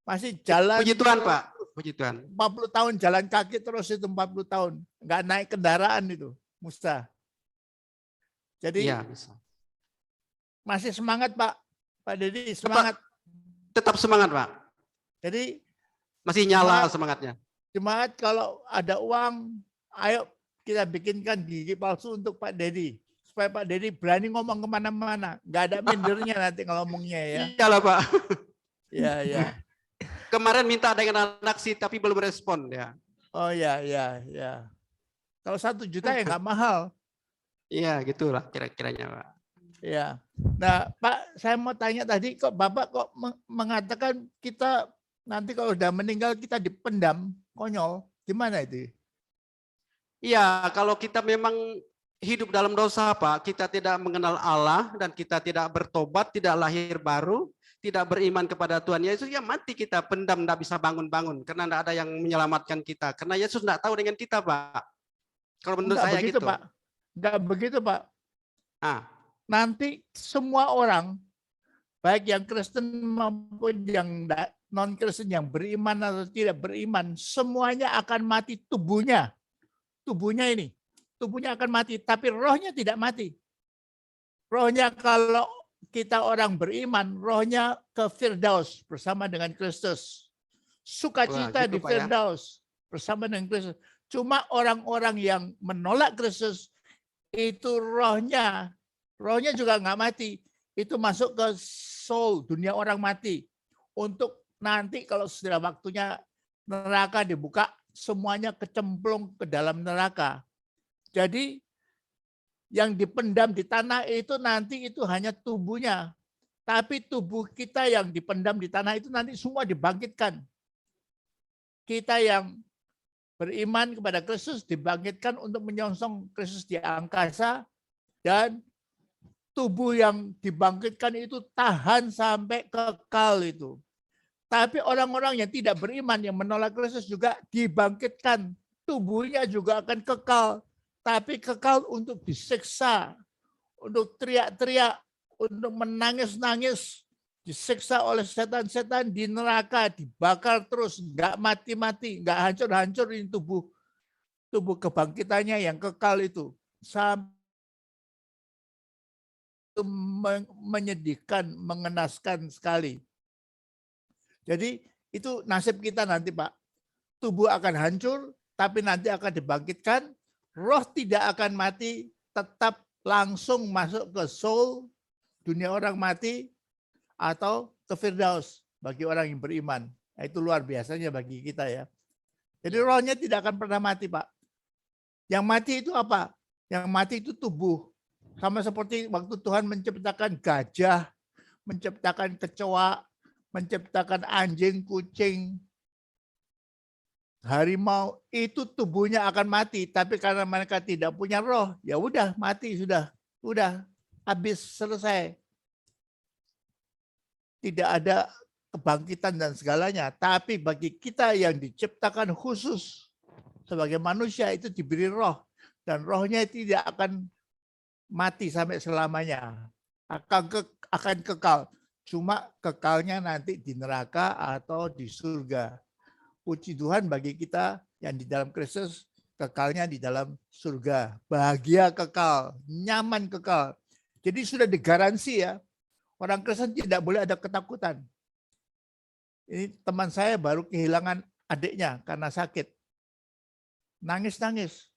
S3: masih jalan.
S5: Puji Tuhan, Pak. Puji Tuhan.
S3: 40 tahun jalan kaki terus itu 40 tahun. Enggak naik kendaraan itu Musa. Jadi
S5: Iya, bisa.
S3: masih semangat, Pak. Pak Dedi semangat.
S5: Tetap semangat, Pak.
S3: Jadi
S5: Masih nyala semangatnya.
S3: jemaat kalau ada uang, ayo kita bikinkan gigi palsu untuk Pak Dedi. Supaya Pak Dedi berani ngomong kemana-mana. Nggak ada mindernya nanti kalau ngomongnya ya.
S5: Iyalah, Pak.
S3: Ya, ya.
S5: Kemarin minta dengan anak sih, tapi belum respon ya.
S3: Oh ya, ya, ya. Kalau 1 juta ya nggak mahal.
S5: Iya, gitulah kira-kiranya, Pak.
S3: Ya. Nah, Pak, saya mau tanya tadi, kok Bapak kok mengatakan kita nanti kalau udah meninggal kita dipendam, konyol. Gimana itu?
S5: Iya, kalau kita memang hidup dalam dosa, Pak, kita tidak mengenal Allah dan kita tidak bertobat, tidak lahir baru, tidak beriman kepada Tuhan Yesus, ya mati kita, pendam, tidak bisa bangun-bangun karena tidak ada yang menyelamatkan kita. Karena Yesus tidak tahu dengan kita, Pak. Kalau menurut
S3: Enggak
S5: saya
S3: begitu,
S5: gitu.
S3: Pak. Enggak begitu, Pak.
S5: Ah,
S3: Nanti semua orang, baik yang Kristen maupun yang non-Kristen, yang beriman atau tidak beriman, semuanya akan mati tubuhnya. Tubuhnya ini. Tubuhnya akan mati, tapi rohnya tidak mati. Rohnya kalau kita orang beriman, rohnya ke Firdaus bersama dengan Kristus. Sukacita
S5: Wah, gitu,
S3: di
S5: Pak, ya.
S3: Firdaus bersama dengan Kristus. Cuma orang-orang yang menolak Kristus, itu rohnya juga nggak mati. Itu masuk ke soul, dunia orang mati. Untuk nanti kalau sudah waktunya neraka dibuka, semuanya kecemplung ke dalam neraka. Jadi yang dipendam di tanah itu nanti itu hanya tubuhnya. Tapi tubuh kita yang dipendam di tanah itu nanti semua dibangkitkan. Kita yang beriman kepada Kristus dibangkitkan untuk menyongsong Kristus di angkasa, dan tubuh yang dibangkitkan itu tahan sampai kekal itu. Tapi orang-orang yang tidak beriman, yang menolak Kristus juga dibangkitkan. Tubuhnya juga akan kekal. Tapi kekal untuk disiksa, untuk teriak-teriak, untuk menangis-nangis, disiksa oleh setan-setan di neraka, dibakar terus, nggak mati-mati, nggak hancur-hancur ini tubuh kebangkitannya yang kekal itu. Sampai menyedihkan, mengenaskan sekali. Jadi itu nasib kita nanti, Pak. Tubuh akan hancur, tapi nanti akan dibangkitkan. Roh tidak akan mati, tetap langsung masuk ke soul, dunia orang mati, atau ke Firdaus bagi orang yang beriman. Nah, itu luar biasanya bagi kita ya. Jadi rohnya tidak akan pernah mati, Pak. Yang mati itu apa? Yang mati itu tubuh. Sama seperti waktu Tuhan menciptakan gajah, menciptakan kecoa, menciptakan anjing, kucing, harimau, itu tubuhnya akan mati, tapi karena mereka tidak punya roh, ya udah mati sudah habis, selesai. Tidak ada kebangkitan dan segalanya. Tapi bagi kita yang diciptakan khusus sebagai manusia itu diberi roh, dan rohnya tidak akan mati sampai selamanya, akan kekal. Cuma kekalnya nanti di neraka atau di surga. Puji Tuhan bagi kita yang di dalam Kristus, kekalnya di dalam surga. Bahagia kekal, nyaman kekal. Jadi sudah digaransi ya. Orang Kristen tidak boleh ada ketakutan. Ini teman saya baru kehilangan adiknya karena sakit. Nangis-nangis.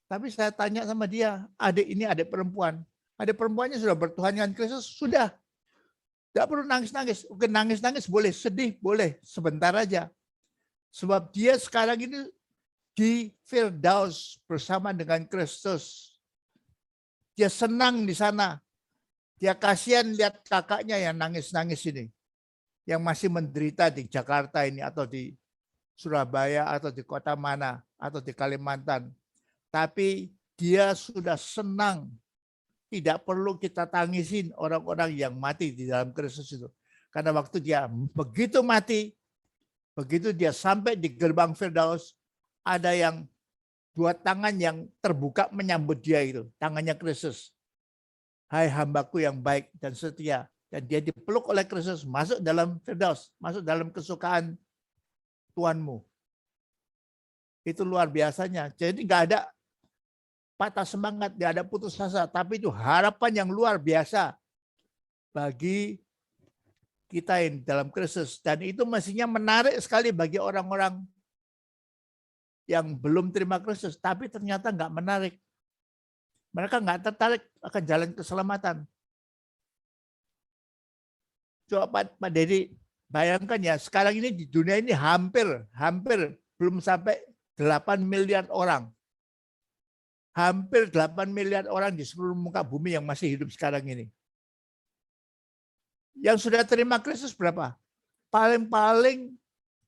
S3: Tapi saya tanya sama dia, adik ini adik perempuan. Adik perempuannya sudah bertuhan dengan Kristus, sudah. Tidak perlu nangis-nangis. Oke, nangis-nangis boleh, sedih boleh, sebentar aja. Sebab dia sekarang ini di Firdaus bersama dengan Kristus. Dia senang di sana. Dia kasihan lihat kakaknya yang nangis-nangis ini. Yang masih menderita di Jakarta ini atau di Surabaya atau di kota mana atau di Kalimantan. Tapi dia sudah senang. Tidak perlu kita tangisin orang-orang yang mati di dalam Kristus itu. Karena waktu dia begitu mati, begitu dia sampai di gerbang Firdaus, ada yang dua tangan yang terbuka menyambut dia itu. Tangannya Kristus. Hai hambaku yang baik dan setia. Dan dia dipeluk oleh Kristus, masuk dalam Firdaus, masuk dalam kesukaan Tuhanmu. Itu luar biasanya. Jadi nggak ada patah semangat, nggak ada putus asa. Tapi itu harapan yang luar biasa bagi kita yang dalam Kristus. Dan itu mestinya menarik sekali bagi orang-orang yang belum terima Kristus. Tapi ternyata nggak menarik. Mereka nggak tertarik akan jalan keselamatan. Coba Pak Dedi bayangkan ya, sekarang ini di dunia ini hampir belum sampai 8 miliar orang. Hampir 8 miliar orang di seluruh muka bumi yang masih hidup sekarang ini. Yang sudah terima Kristus berapa? Paling-paling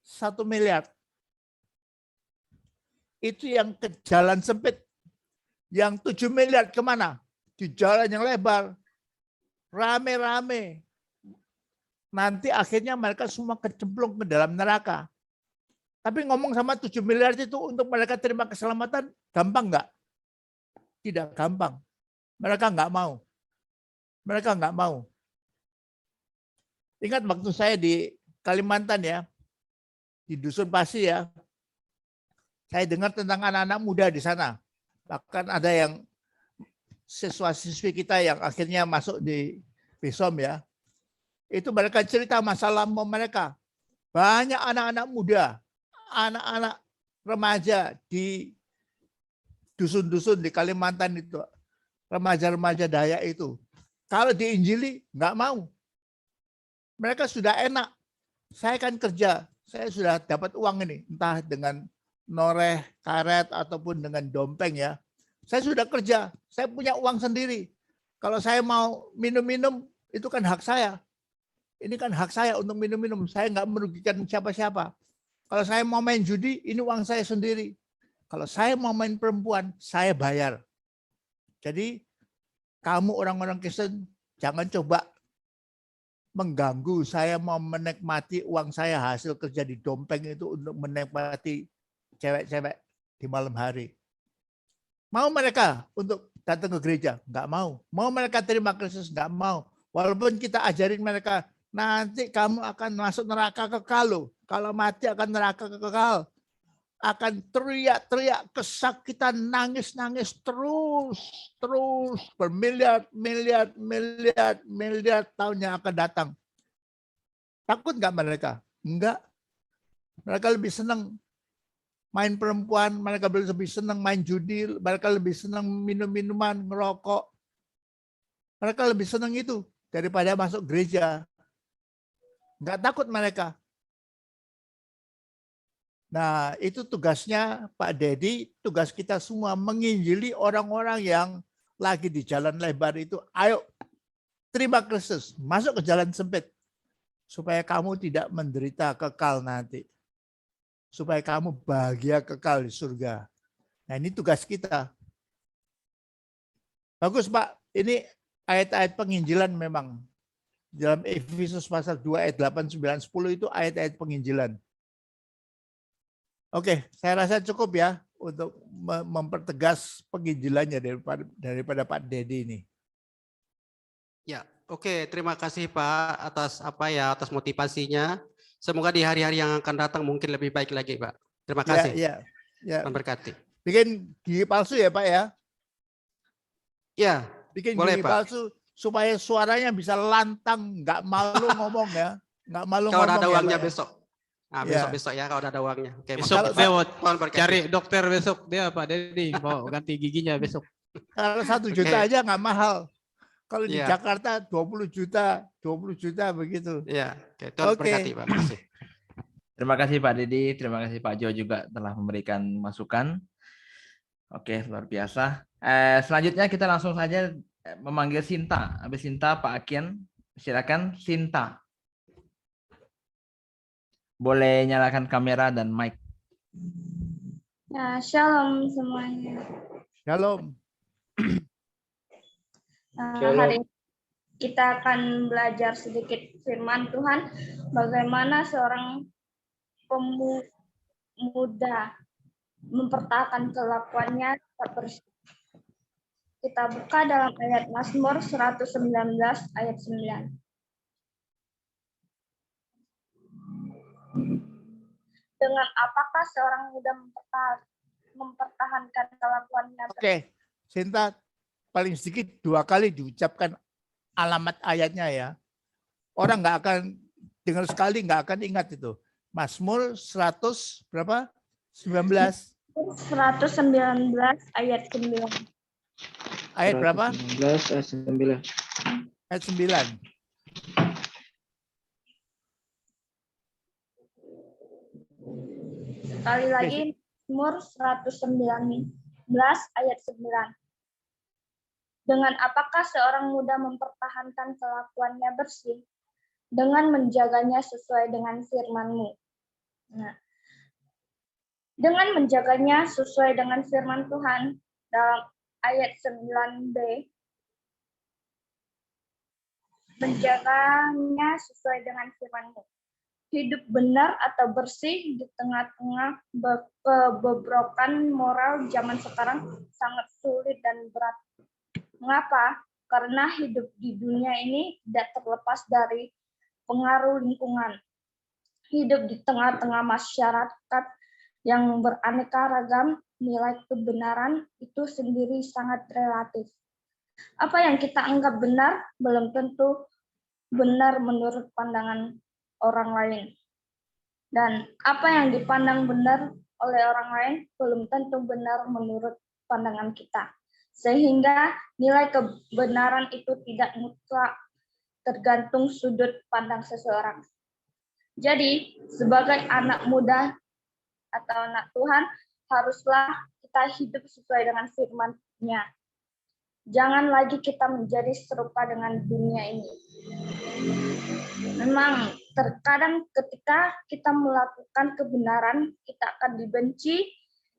S3: 1 miliar. Itu yang ke jalan sempit. Yang 7 miliar kemana? Di jalan yang lebar. Rame-rame. Nanti akhirnya mereka semua kecemplung ke dalam neraka. Tapi ngomong sama 7 miliar itu untuk mereka terima keselamatan, gampang nggak? Tidak gampang. Mereka nggak mau. Mereka nggak mau. Ingat waktu saya di Kalimantan ya, di Dusun Pasi ya, saya dengar tentang anak-anak muda di sana. Bahkan ada yang siswa-siswi kita yang akhirnya masuk di BISOM ya, itu mereka cerita masalah mereka. Banyak anak-anak muda, anak-anak remaja di dusun-dusun di Kalimantan itu, remaja-remaja Dayak itu. Kalau diinjili, nggak mau. Mereka sudah enak. Saya kan kerja, saya sudah dapat uang ini, entah dengan noreh, karet, ataupun dengan dompeng ya. Saya sudah kerja, saya punya uang sendiri. Kalau saya mau minum-minum, itu kan hak saya. Ini kan hak saya untuk minum-minum. Saya nggak merugikan siapa-siapa. Kalau saya mau main judi, ini uang saya sendiri. Kalau saya mau main perempuan, saya bayar. Jadi kamu orang-orang Kristen jangan coba mengganggu saya mau menikmati uang saya hasil kerja di dompeng itu untuk menikmati cewek-cewek di malam hari. Mau mereka untuk datang ke gereja? Nggak mau. Mau mereka terima Kristus? Nggak mau. Walaupun kita ajarin mereka, nanti kamu akan masuk neraka kekal loh. Kalau mati akan neraka kekal. Akan teriak-teriak kesakitan, nangis-nangis terus bermiliar tahun yang akan datang. Takut nggak mereka? Enggak. Mereka lebih senang main perempuan, mereka lebih senang main judi, mereka lebih senang minum-minuman, ngerokok. Mereka lebih senang itu daripada masuk gereja. Enggak takut mereka. Nah, itu tugasnya Pak Dedi, tugas kita semua menginjili orang-orang yang lagi di jalan lebar itu. Ayo, terima Kristus, masuk ke jalan sempit. Supaya kamu tidak menderita kekal nanti. Supaya kamu bahagia kekal di surga. Nah, ini tugas kita. Bagus Pak, ini ayat-ayat penginjilan memang. Dalam Efesus pasal 2 ayat 8, 9, 10 itu ayat-ayat penginjilan. Oke, saya rasa cukup ya untuk mempertegas penginjilannya daripada Pak Dedi ini.
S5: Ya, oke. Terima kasih Pak atas motivasinya. Semoga di hari-hari yang akan datang mungkin lebih baik lagi, Pak. Terima kasih.
S3: Ya.
S5: Tuhan berkati.
S3: Bikin gigi palsu ya, Pak ya?
S5: Ya,
S3: bikin
S5: boleh,
S3: gigi
S5: Pak.
S3: palsu supaya suaranya bisa lantang, nggak malu ngomong ya. Nggak malu
S5: kalau
S3: ngomong
S5: ada uangnya
S3: ya,
S5: besok. Nah,
S3: Ya.
S5: besok ya kalau ada uangnya. Oke,
S6: Besok
S5: makasih,
S6: dia
S5: Pak.
S6: mau
S5: Tuhan berkati.
S6: cari dokter besok dia Pak Dedi mau ganti giginya besok.
S3: Kalau 1 juta
S5: Oke.
S3: aja nggak mahal. Kalau di
S5: Iya.
S3: Jakarta 20 juta begitu.
S5: Ya, oke. Tuhan
S3: Oke.
S5: berkati, Pak. Makasih.
S1: Terima kasih Pak Dedi, terima kasih Pak Jo juga telah memberikan masukan. Oke, luar biasa. Selanjutnya kita langsung saja memanggil Sinta. Habis Sinta, Pak Akian, silakan Sinta. Boleh nyalakan kamera dan mic.
S7: Ya, shalom semuanya.
S3: Shalom.
S7: Hari ini kita akan belajar sedikit firman Tuhan, bagaimana seorang pemuda mempertahankan kelakuannya tetap bersih. Kita buka dalam ayat Mazmur 119 ayat 9. Dengan apakah seorang muda mempertahankan kelakuannya?
S3: Oke, Sinta, paling sedikit 2 kali diucapkan alamat ayatnya ya. Orang nggak akan dengar sekali, nggak akan ingat itu. Mazmur 100 berapa? 19.
S7: 119 ayat 9.
S3: Ayat berapa?
S4: 19 ayat 9.
S3: Ayat 9.
S7: Sekali lagi, Mazmur 119 ayat 9. Dengan apakah seorang muda mempertahankan kelakuannya bersih? Dengan menjaganya sesuai dengan firman-Mu. Nah, dengan menjaganya sesuai dengan firman Tuhan, dalam ayat 9b, menjaganya sesuai dengan firman-Mu. Hidup benar atau bersih di tengah-tengah kebobrokan moral zaman sekarang sangat sulit dan berat. Mengapa? Karena hidup di dunia ini tidak terlepas dari pengaruh lingkungan. Hidup di tengah-tengah masyarakat yang beraneka ragam, nilai kebenaran itu sendiri sangat relatif. Apa yang kita anggap benar belum tentu benar menurut pandangan orang lain. Dan apa yang dipandang benar oleh orang lain belum tentu benar menurut pandangan kita. Sehingga nilai kebenaran itu tidak mutlak tergantung sudut pandang seseorang. Jadi, sebagai anak muda atau anak Tuhan, haruslah kita hidup sesuai dengan firman-Nya. Jangan lagi kita menjadi serupa dengan dunia ini. Memang terkadang ketika kita melakukan kebenaran, kita akan dibenci,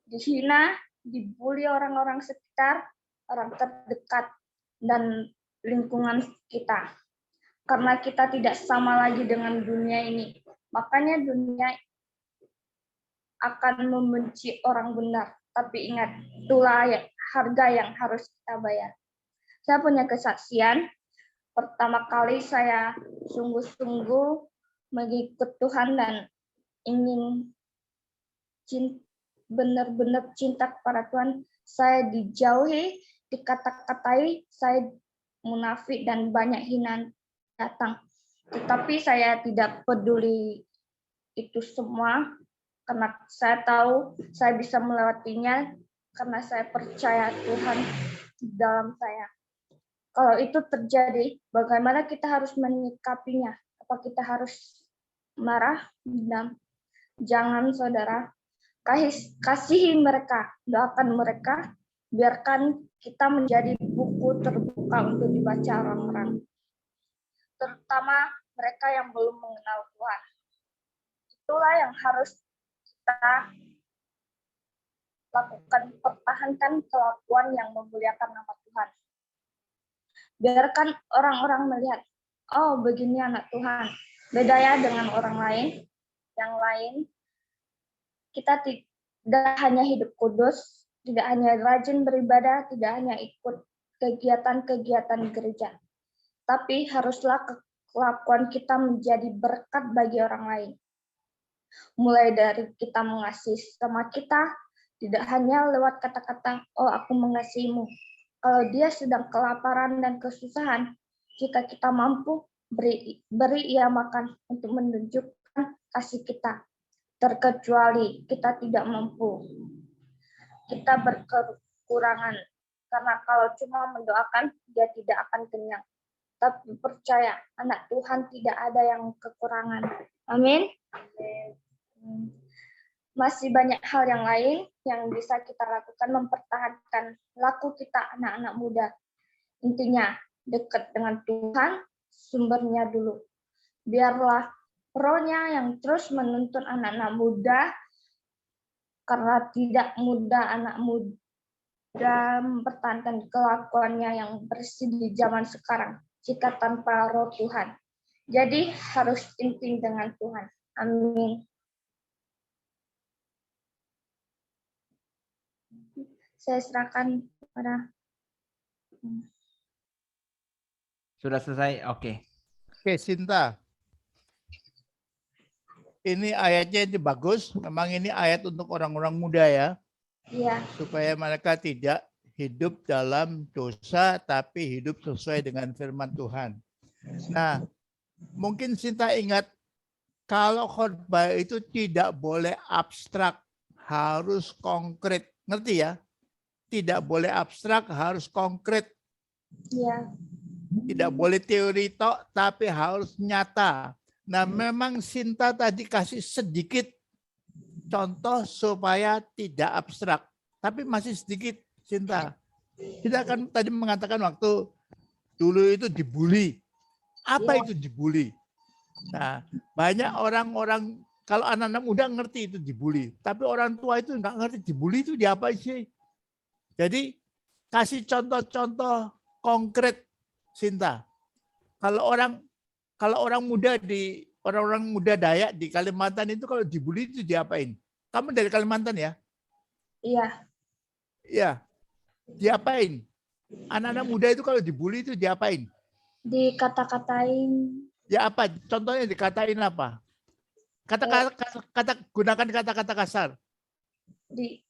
S7: dihina, dibully orang-orang sekitar, orang terdekat, dan lingkungan kita. Karena kita tidak sama lagi dengan dunia ini. Makanya dunia akan membenci orang benar. Tapi ingat, itulah harga yang harus kita bayar. Saya punya kesaksian. Pertama kali saya sungguh-sungguh mengikut Tuhan dan ingin benar-benar cinta kepada Tuhan. Saya dijauhi, dikata-katai, saya munafik dan banyak hinaan datang. Tetapi saya tidak peduli itu semua karena saya tahu saya bisa melewatinya karena saya percaya Tuhan dalam saya. Kalau itu terjadi, bagaimana kita harus menyikapinya? Apa kita harus marah, dendam? Jangan, saudara. Kasihi mereka, doakan mereka, biarkan kita menjadi buku terbuka untuk dibaca orang-orang. Terutama mereka yang belum mengenal Tuhan. Itulah yang harus kita lakukan, pertahankan kelakuan yang memuliakan nama Tuhan. Biarkan orang-orang melihat, oh begini anak Tuhan. Beda ya dengan orang lain. Yang lain, kita tidak hanya hidup kudus, tidak hanya rajin beribadah, tidak hanya ikut kegiatan-kegiatan gereja. Tapi haruslah kelakuan kita menjadi berkat bagi orang lain. Mulai dari kita mengasihi sesama kita, tidak hanya lewat kata-kata, oh aku mengasihimu. Kalau dia sedang kelaparan dan kesusahan, jika kita mampu, beri ia makan untuk menunjukkan kasih kita. Terkecuali kita tidak mampu. Kita berkekurangan. Karena kalau cuma mendoakan, dia tidak akan kenyang. Tapi percaya, anak Tuhan tidak ada yang kekurangan. Amin. Masih banyak hal yang lain yang bisa kita lakukan mempertahankan laku kita anak-anak muda. Intinya, dekat dengan Tuhan, sumbernya dulu. Biarlah Roh-Nya yang terus menuntun anak-anak muda, karena tidak mudah anak muda mempertahankan kelakuannya yang bersih di zaman sekarang jika tanpa Roh Tuhan. Jadi harus intim dengan Tuhan. Amin. Saya serahkan kepada.
S1: Sudah selesai? Oke.
S3: Oke, Sinta. Ini ayatnya ini bagus. Memang ini ayat untuk orang-orang muda ya.
S7: Iya.
S3: Supaya mereka tidak hidup dalam dosa, tapi hidup sesuai dengan firman Tuhan. Nah, mungkin Sinta ingat, kalau khotbah itu tidak boleh abstrak, harus konkret. Ngerti ya? Tidak boleh abstrak, harus konkret.
S7: Iya.
S3: Tidak boleh teori tok, tapi harus nyata. Nah, memang Sinta tadi kasih sedikit contoh supaya tidak abstrak. Tapi masih sedikit, Sinta. Kita kan tadi mengatakan waktu dulu itu dibully. Apa itu dibully? Nah, banyak orang-orang, kalau anak-anak muda ngerti itu dibully. Tapi orang tua itu nggak ngerti dibully itu diapain sih. Jadi, kasih contoh-contoh konkret, Sinta. Kalau orang muda orang-orang muda Dayak di Kalimantan itu kalau dibully itu diapain? Kamu dari Kalimantan ya?
S7: Iya.
S3: Iya. Diapain? Anak-anak muda itu kalau dibully itu diapain?
S7: Dikata-katain.
S3: Ya apa? Contohnya dikatain apa? Gunakan kata-kata kasar.
S7: Di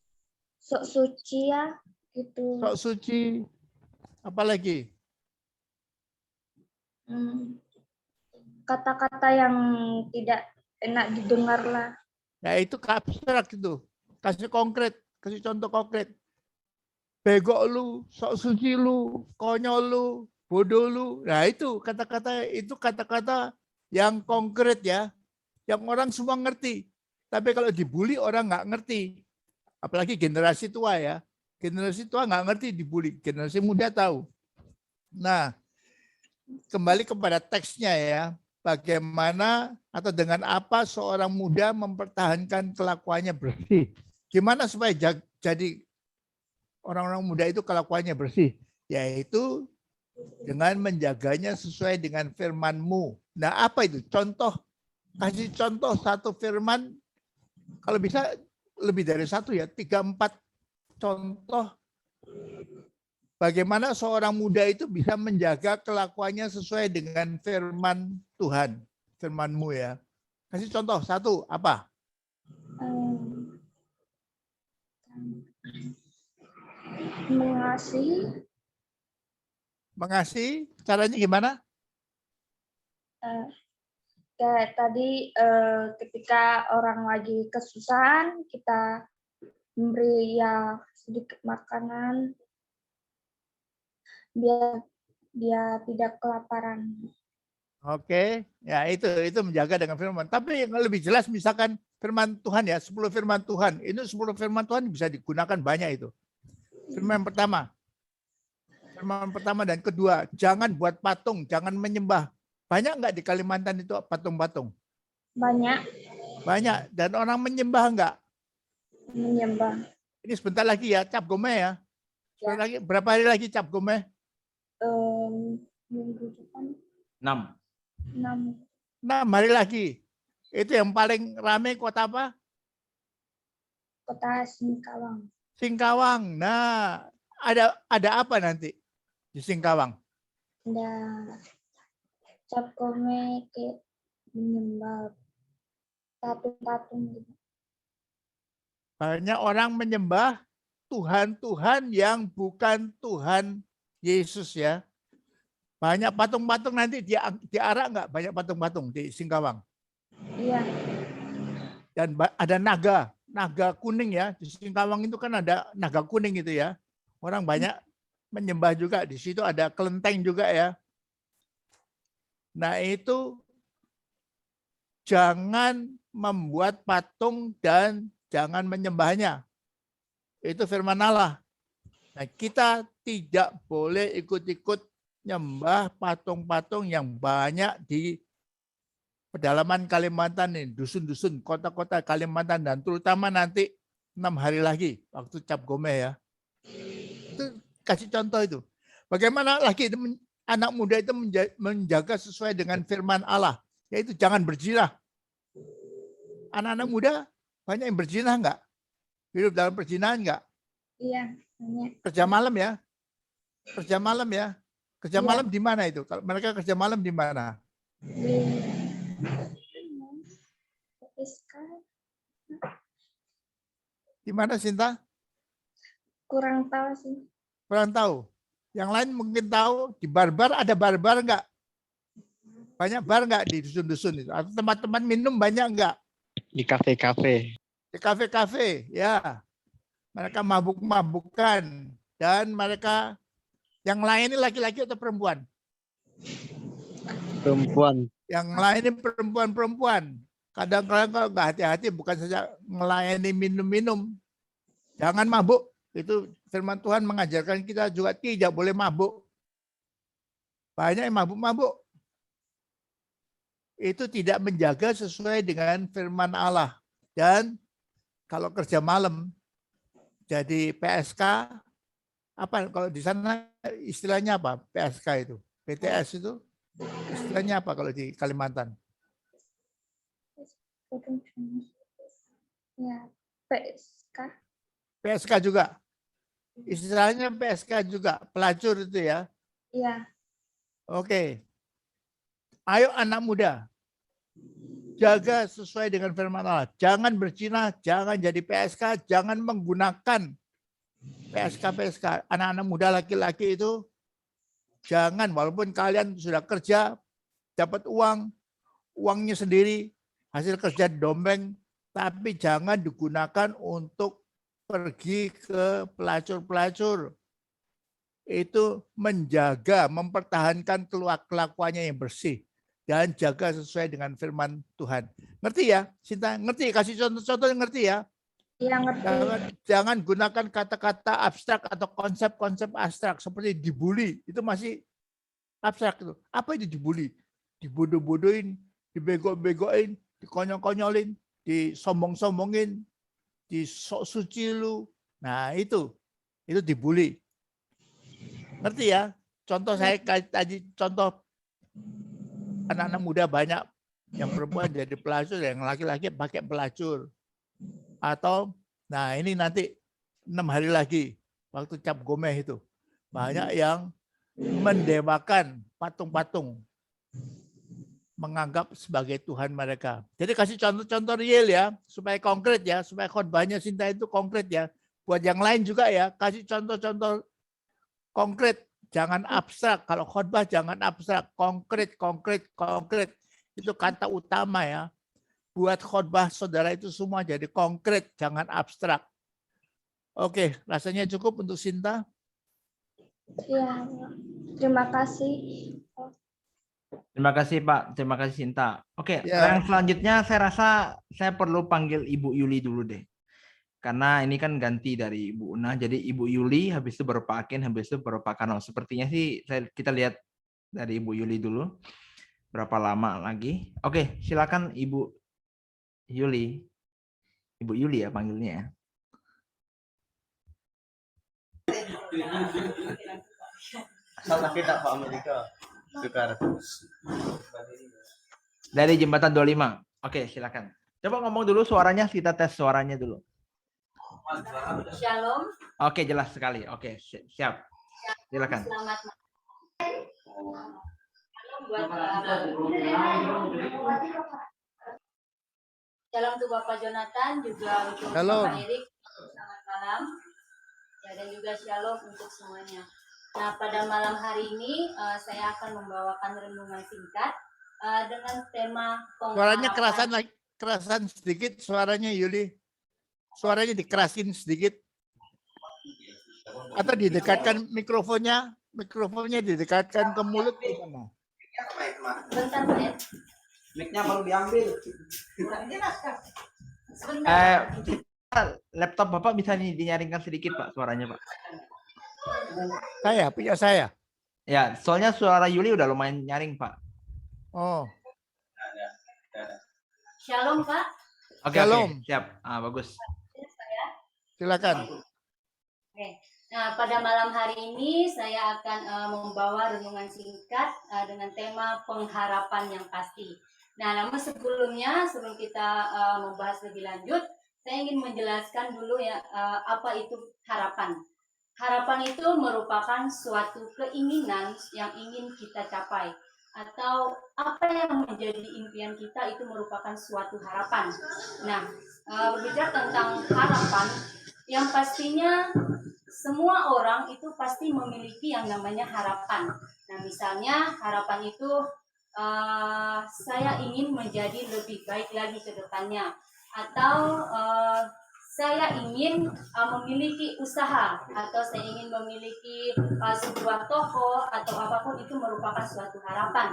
S7: sok suci ya gitu.
S3: Sok suci. Apalagi?
S7: Kata-kata yang tidak enak didengar lah.
S3: Ya itu abstrak itu. Kasih konkret, kasih contoh konkret. Begok lu, sok suci lu, konyol lu, bodoh lu. Nah itu kata-kata yang konkret ya. Yang orang semua ngerti. Tapi kalau dibully orang nggak ngerti. Apalagi generasi tua ya. Generasi tua nggak ngerti dibully. Generasi muda tahu. Nah, kembali kepada teksnya ya. Bagaimana atau dengan apa seorang muda mempertahankan kelakuannya bersih. Gimana supaya jadi orang-orang muda itu kelakuannya bersih? Yaitu dengan menjaganya sesuai dengan firman-Mu. Nah, apa itu? Contoh, kasih contoh satu firman, kalau bisa lebih dari satu ya, 3-4 contoh bagaimana seorang muda itu bisa menjaga kelakuannya sesuai dengan firman Tuhan, firman-Mu ya. Kasih contoh satu, apa?
S7: Mengasihi.
S3: Mengasihi, caranya gimana?
S7: Kayak tadi ketika orang lagi kesusahan, kita memberi ya sedikit makanan biar dia tidak kelaparan.
S3: Oke, ya itu menjaga dengan firman. Tapi yang lebih jelas misalkan firman Tuhan ya, 10 firman Tuhan. Ini 10 firman Tuhan bisa digunakan banyak itu. Firman pertama. Firman pertama dan kedua, jangan buat patung, jangan menyembah. Banyak enggak di Kalimantan itu patung-patung?
S7: Banyak.
S3: Banyak. Dan orang menyembah enggak?
S7: Menyembah.
S3: Ini sebentar lagi ya, Cap Gome ya. Sebentar lagi, berapa hari lagi Cap Gome?
S7: Minggu depan.
S1: 6.
S3: 6 hari lagi. Itu yang paling ramai kota apa?
S7: Kota Singkawang.
S3: Singkawang. Nah, ada apa nanti di Singkawang?
S7: Ada Cap Gome kayak menyembah patung-patung gitu.
S3: Banyak orang menyembah Tuhan-Tuhan yang bukan Tuhan Yesus ya. Banyak patung-patung nanti di Arak enggak? Banyak patung-patung di Singkawang.
S7: Iya.
S3: Dan ada naga kuning ya. Di Singkawang itu kan ada naga kuning itu ya. Orang banyak menyembah juga. Di situ ada kelenteng juga ya. Nah itu jangan membuat patung dan jangan menyembahnya. Itu firman Allah. Nah kita tidak boleh ikut-ikut nyembah patung-patung yang banyak di pedalaman Kalimantan ini, dusun-dusun, kota-kota Kalimantan, dan terutama nanti 6 hari lagi waktu Cap Gomeh ya. Itu kasih contoh itu. Bagaimana lagi itu anak muda itu menjaga sesuai dengan firman Allah, yaitu jangan berzina. Anak-anak muda banyak yang berzina enggak? Hidup dalam perzinahan enggak?
S7: Iya, banyak.
S3: Kerja malam ya? Kerja malam ya? Kerja
S7: Iya.
S3: malam di mana itu? Kalau mereka kerja malam di mana? Di mana, Sinta?
S7: Kurang tahu sih.
S3: Kurang tahu. Yang lain mungkin tahu. Di bar-bar ada bar-bar enggak? Banyak bar enggak di dusun-dusun itu? Atau tempat-tempat minum banyak enggak?
S4: Di kafe-kafe.
S3: Di kafe-kafe, ya. Mereka mabuk-mabukan. Dan mereka, yang lain ini laki-laki atau perempuan?
S4: Perempuan.
S3: Yang lain ini perempuan-perempuan. Kadang-kadang kalau nggak hati-hati bukan saja melayani minum-minum. Jangan mabuk. Itu firman Tuhan mengajarkan kita juga tidak boleh mabuk. Banyak yang mabuk-mabuk. Itu tidak menjaga sesuai dengan firman Allah. Dan kalau kerja malam, jadi PSK, apa kalau di sana istilahnya apa? PSK itu, PTS itu istilahnya apa kalau di Kalimantan?
S7: Ya, PSK.
S3: PSK juga. Istilahnya PSK juga, pelacur itu ya.
S7: Iya.
S3: Oke. Ayo anak muda, jaga sesuai dengan firman Allah. Jangan berzina, jangan jadi PSK, jangan menggunakan PSK. Anak-anak muda laki-laki itu jangan, walaupun kalian sudah kerja, dapat uangnya sendiri, hasil kerja dompeng, tapi jangan digunakan untuk pergi ke pelacur-pelacur. Itu menjaga, mempertahankan kelakuannya yang bersih. Dan jaga sesuai dengan firman Tuhan. Ngerti ya, Sinta? Ngerti? Kasih contoh-contoh yang ngerti ya.
S7: Iya, ngerti.
S3: Jangan gunakan kata-kata abstrak atau konsep-konsep abstrak seperti dibully. Itu masih abstrak itu. Apa itu dibully? Dibodoh-bodohin, dibego-begoin, dikonyol-konyolin, disombong-sombongin, disok suci lu. Nah, itu dibully. Ngerti ya? Contoh saya tadi contoh anak-anak muda banyak yang perempuan jadi pelacur, yang laki-laki pakai pelacur. Atau, nah ini nanti 6 hari lagi, waktu Cap Gomeh itu. Banyak yang mendewakan patung-patung. Menganggap sebagai Tuhan mereka. Jadi kasih contoh-contoh real ya, supaya konkret ya, supaya khotbahnya Sinta itu konkret ya. Buat yang lain juga ya, kasih contoh-contoh konkret. Jangan abstrak. Kalau khotbah jangan abstrak. Konkret. Itu kata utama ya. Buat khotbah saudara itu semua jadi konkret. Jangan abstrak. Oke, rasanya cukup untuk Sinta?
S7: Iya, terima kasih.
S1: Terima kasih Pak, terima kasih Sinta. Oke,
S3: Ya.
S1: yang selanjutnya saya rasa saya perlu panggil Ibu Yuli dulu deh. Karena ini kan ganti dari Ibu Una, jadi Ibu Yuli, habis itu baru Pak Akin, habis itu baru Pak Kano. Sepertinya sih kita lihat dari Ibu Yuli dulu. Berapa lama lagi? Oke, silakan Ibu Yuli. Ibu Yuli ya panggilnya ya. Dari Jembatan 25. Oke, silakan. Coba ngomong dulu suaranya, kita tes suaranya dulu.
S8: Shalom.
S1: Oke, jelas sekali. Oke, siap. Silakan.
S8: Selamat Shalom untuk Bapak Jonathan, juga untuk
S3: Shalom.
S8: Bapak Erik. Selamat malam. Ya, dan juga shalom untuk semuanya. Nah, pada malam hari ini saya akan membawakan renungan singkat dengan tema
S3: Suaranya
S8: pengharapan.
S3: kerasan sedikit suaranya Yuli. Suaranya dikerasin sedikit. Atau didekatkan mikrofonnya didekatkan ke mulut gimana?
S8: Bentar, Pak ya.
S5: Mic-nya baru diambil.
S8: Sebentar.
S1: Laptop Bapak bisa dinyaringkan sedikit Pak suaranya Pak.
S3: Punya saya.
S1: Ya, soalnya suara Yuli udah lumayan nyaring, Pak.
S3: Oh,
S8: Shalom, Pak.
S1: Oke,
S3: Shalom.
S1: siap. Bagus.
S3: Silakan.
S8: Oke. Nah, pada malam hari ini saya akan membawa renungan singkat dengan tema pengharapan yang pasti. Nah, namun sebelumnya, sebelum kita membahas lebih lanjut, saya ingin menjelaskan dulu ya apa itu harapan. Harapan itu merupakan suatu keinginan yang ingin kita capai, atau apa yang menjadi impian kita itu merupakan suatu harapan. Nah, berbicara tentang harapan, yang pastinya semua orang itu pasti memiliki yang namanya harapan. Nah, misalnya harapan itu saya ingin menjadi lebih baik lagi ke depannya, atau saya ingin memiliki usaha, atau saya ingin memiliki sebuah toko, atau apapun itu merupakan suatu harapan.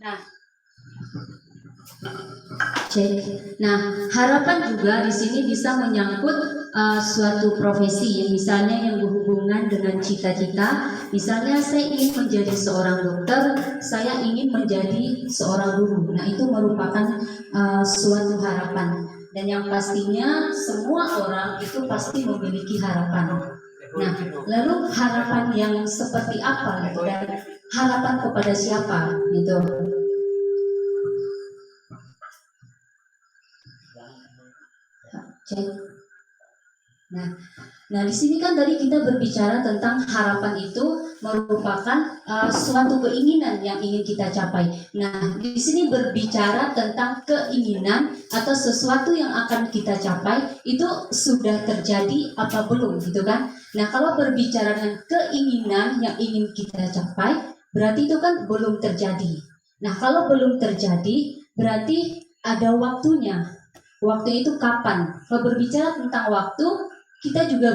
S8: Nah, harapan juga di sini bisa menyangkut suatu profesi, misalnya yang berhubungan dengan cita-cita. Misalnya saya ingin menjadi seorang dokter, saya ingin menjadi seorang guru. Nah, itu merupakan suatu harapan. Dan yang pastinya semua orang itu pasti memiliki harapan. Nah, lalu harapan yang seperti apa gitu, dan harapan kepada siapa gitu. Nah, di sini kan tadi kita berbicara tentang harapan itu merupakan suatu keinginan yang ingin kita capai. Nah, di sini berbicara tentang keinginan atau sesuatu yang akan kita capai itu sudah terjadi apa belum, gitu kan? Nah, kalau berbicara dengan keinginan yang ingin kita capai, berarti itu kan belum terjadi. Nah, kalau belum terjadi, berarti ada waktunya. Waktu itu kapan? Kalau berbicara tentang waktu, kita juga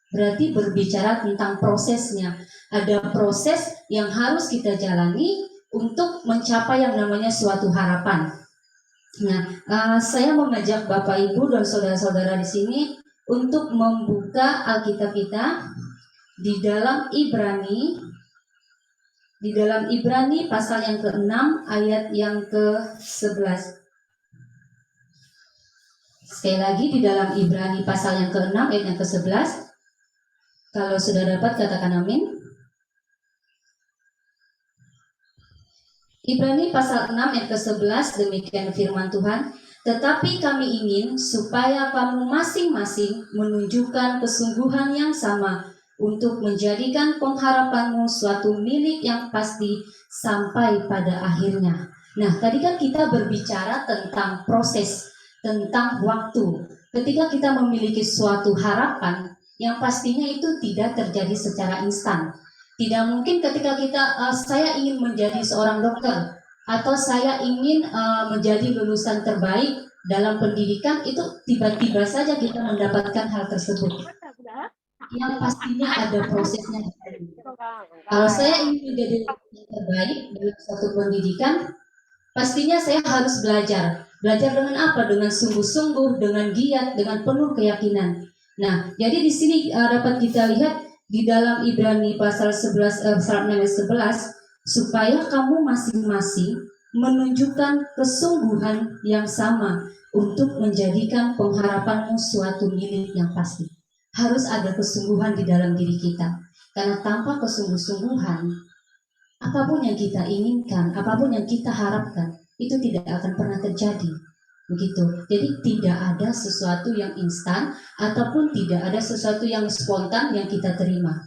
S8: berarti berbicara tentang prosesnya. Ada proses yang harus kita jalani untuk mencapai yang namanya suatu harapan. Nah, saya mengajak Bapak Ibu dan saudara-saudara di sini untuk membuka Alkitab kita di dalam Ibrani pasal yang ke-6 ayat yang ke-11. Sekali lagi di dalam Ibrani pasal yang ke-6 ayat yang ke-11. Kalau sudah dapat katakan amin. Ibrani pasal 6 ayat ke-11, demikian firman Tuhan. Tetapi kami ingin supaya kamu masing-masing menunjukkan kesungguhan yang sama untuk menjadikan pengharapanmu suatu milik yang pasti sampai pada akhirnya. Nah, tadi kan kita berbicara tentang proses, tentang waktu. Ketika kita memiliki suatu harapan, yang pastinya itu tidak terjadi secara instan. Tidak mungkin ketika saya ingin menjadi seorang dokter, atau saya ingin menjadi lulusan terbaik dalam pendidikan, itu tiba-tiba saja kita mendapatkan hal tersebut. Yang pastinya ada prosesnya. Kalau saya ingin menjadi lulusan terbaik dalam suatu pendidikan, pastinya saya harus belajar. Belajar dengan apa? Dengan sungguh-sungguh, dengan giat, dengan penuh keyakinan. Nah, jadi di sini dapat kita lihat di dalam Ibrani pasal 11 supaya kamu masing-masing menunjukkan kesungguhan yang sama untuk menjadikan pengharapanmu suatu milik yang pasti. Harus ada kesungguhan di dalam diri kita. Karena tanpa kesungguh-sungguhan, apapun yang kita inginkan, apapun yang kita harapkan, itu tidak akan pernah terjadi. Begitu. Jadi tidak ada sesuatu yang instan ataupun tidak ada sesuatu yang spontan yang kita terima.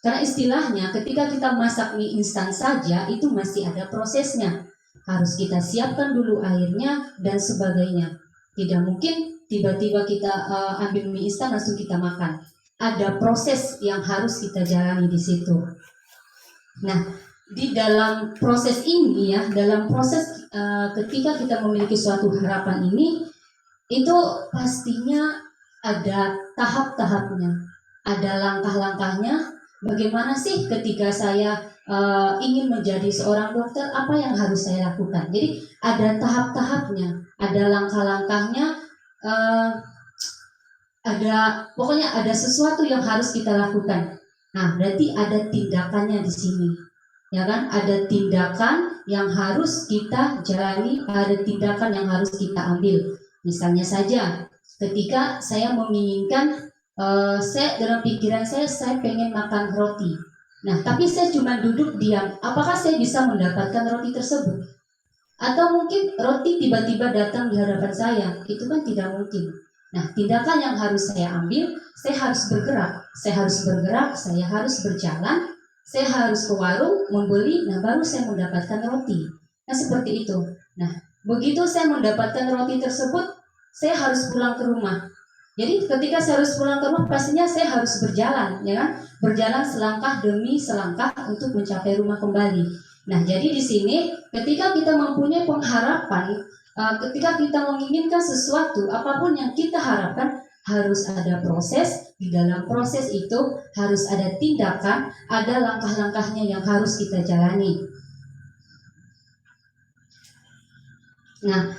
S8: Karena istilahnya ketika kita masak mie instan saja itu masih ada prosesnya. Harus kita siapkan dulu airnya dan sebagainya. Tidak mungkin tiba-tiba kita ambil mie instan langsung kita makan. Ada proses yang harus kita jalani di situ. Nah, di dalam proses ini ya, dalam proses ketika kita memiliki suatu harapan ini, itu pastinya ada tahap-tahapnya, ada langkah-langkahnya. Bagaimana sih ketika saya ingin menjadi seorang dokter, apa yang harus saya lakukan? Jadi ada tahap-tahapnya, ada langkah-langkahnya, pokoknya ada sesuatu yang harus kita lakukan. Nah, berarti ada tindakannya di sini. Ya kan? Ada tindakan yang harus kita jalani, ada tindakan yang harus kita ambil. Misalnya saja, ketika saya menginginkan, saya dalam pikiran saya pengen makan roti. Nah, tapi saya cuma duduk diam. Apakah saya bisa mendapatkan roti tersebut? Atau mungkin roti tiba-tiba datang di hadapan saya? Itu kan tidak mungkin. Nah, tindakan yang harus saya ambil, saya harus bergerak. Saya harus berjalan, saya harus ke warung membeli, nah baru saya mendapatkan roti. Nah, seperti itu. Nah, begitu saya mendapatkan roti tersebut, saya harus pulang ke rumah. Jadi ketika saya harus pulang ke rumah, pastinya saya harus berjalan, ya kan? Berjalan selangkah demi selangkah untuk mencapai rumah kembali. Nah, jadi di sini ketika kita mempunyai pengharapan, ketika kita menginginkan sesuatu, apapun yang kita harapkan, harus ada proses. Di dalam proses itu harus ada tindakan, ada langkah-langkahnya yang harus kita jalani. Nah,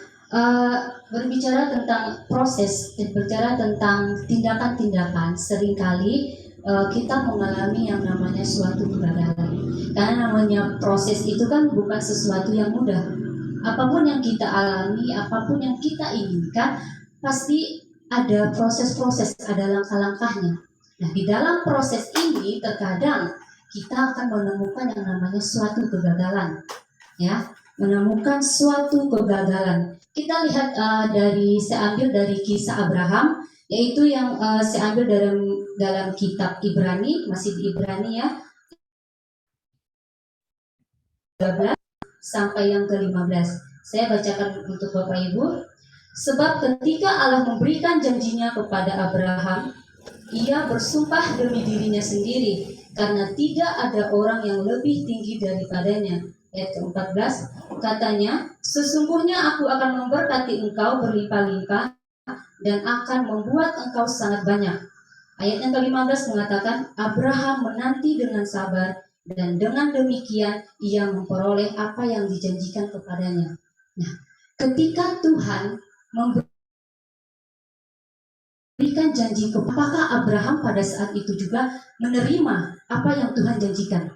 S8: berbicara tentang proses, berbicara tentang tindakan-tindakan, seringkali kita mengalami yang namanya suatu kegagalan. Karena namanya proses itu kan bukan sesuatu yang mudah. Apapun yang kita alami, apapun yang kita inginkan, pasti ada proses-proses, ada langkah-langkahnya. Nah, di dalam proses ini terkadang kita akan menemukan yang namanya suatu kegagalan, ya, menemukan suatu kegagalan. Kita lihat saya ambil dari kisah Abraham, yaitu yang saya ambil dalam kitab Ibrani, masih di Ibrani ya, 13 sampai yang ke-15. Saya bacakan untuk Bapak Ibu. Sebab ketika Allah memberikan janjinya kepada Abraham, ia bersumpah demi dirinya sendiri, karena tidak ada orang yang lebih tinggi daripadanya. Ayat ke-14, katanya, sesungguhnya aku akan memberkati engkau berlimpah-limpah dan akan membuat engkau sangat banyak. Ayat yang ke-15 mengatakan, Abraham menanti dengan sabar, dan dengan demikian ia memperoleh apa yang dijanjikan kepadanya. Nah, ketika Tuhan memberikan janji, apakah Abraham pada saat itu juga menerima apa yang Tuhan janjikan?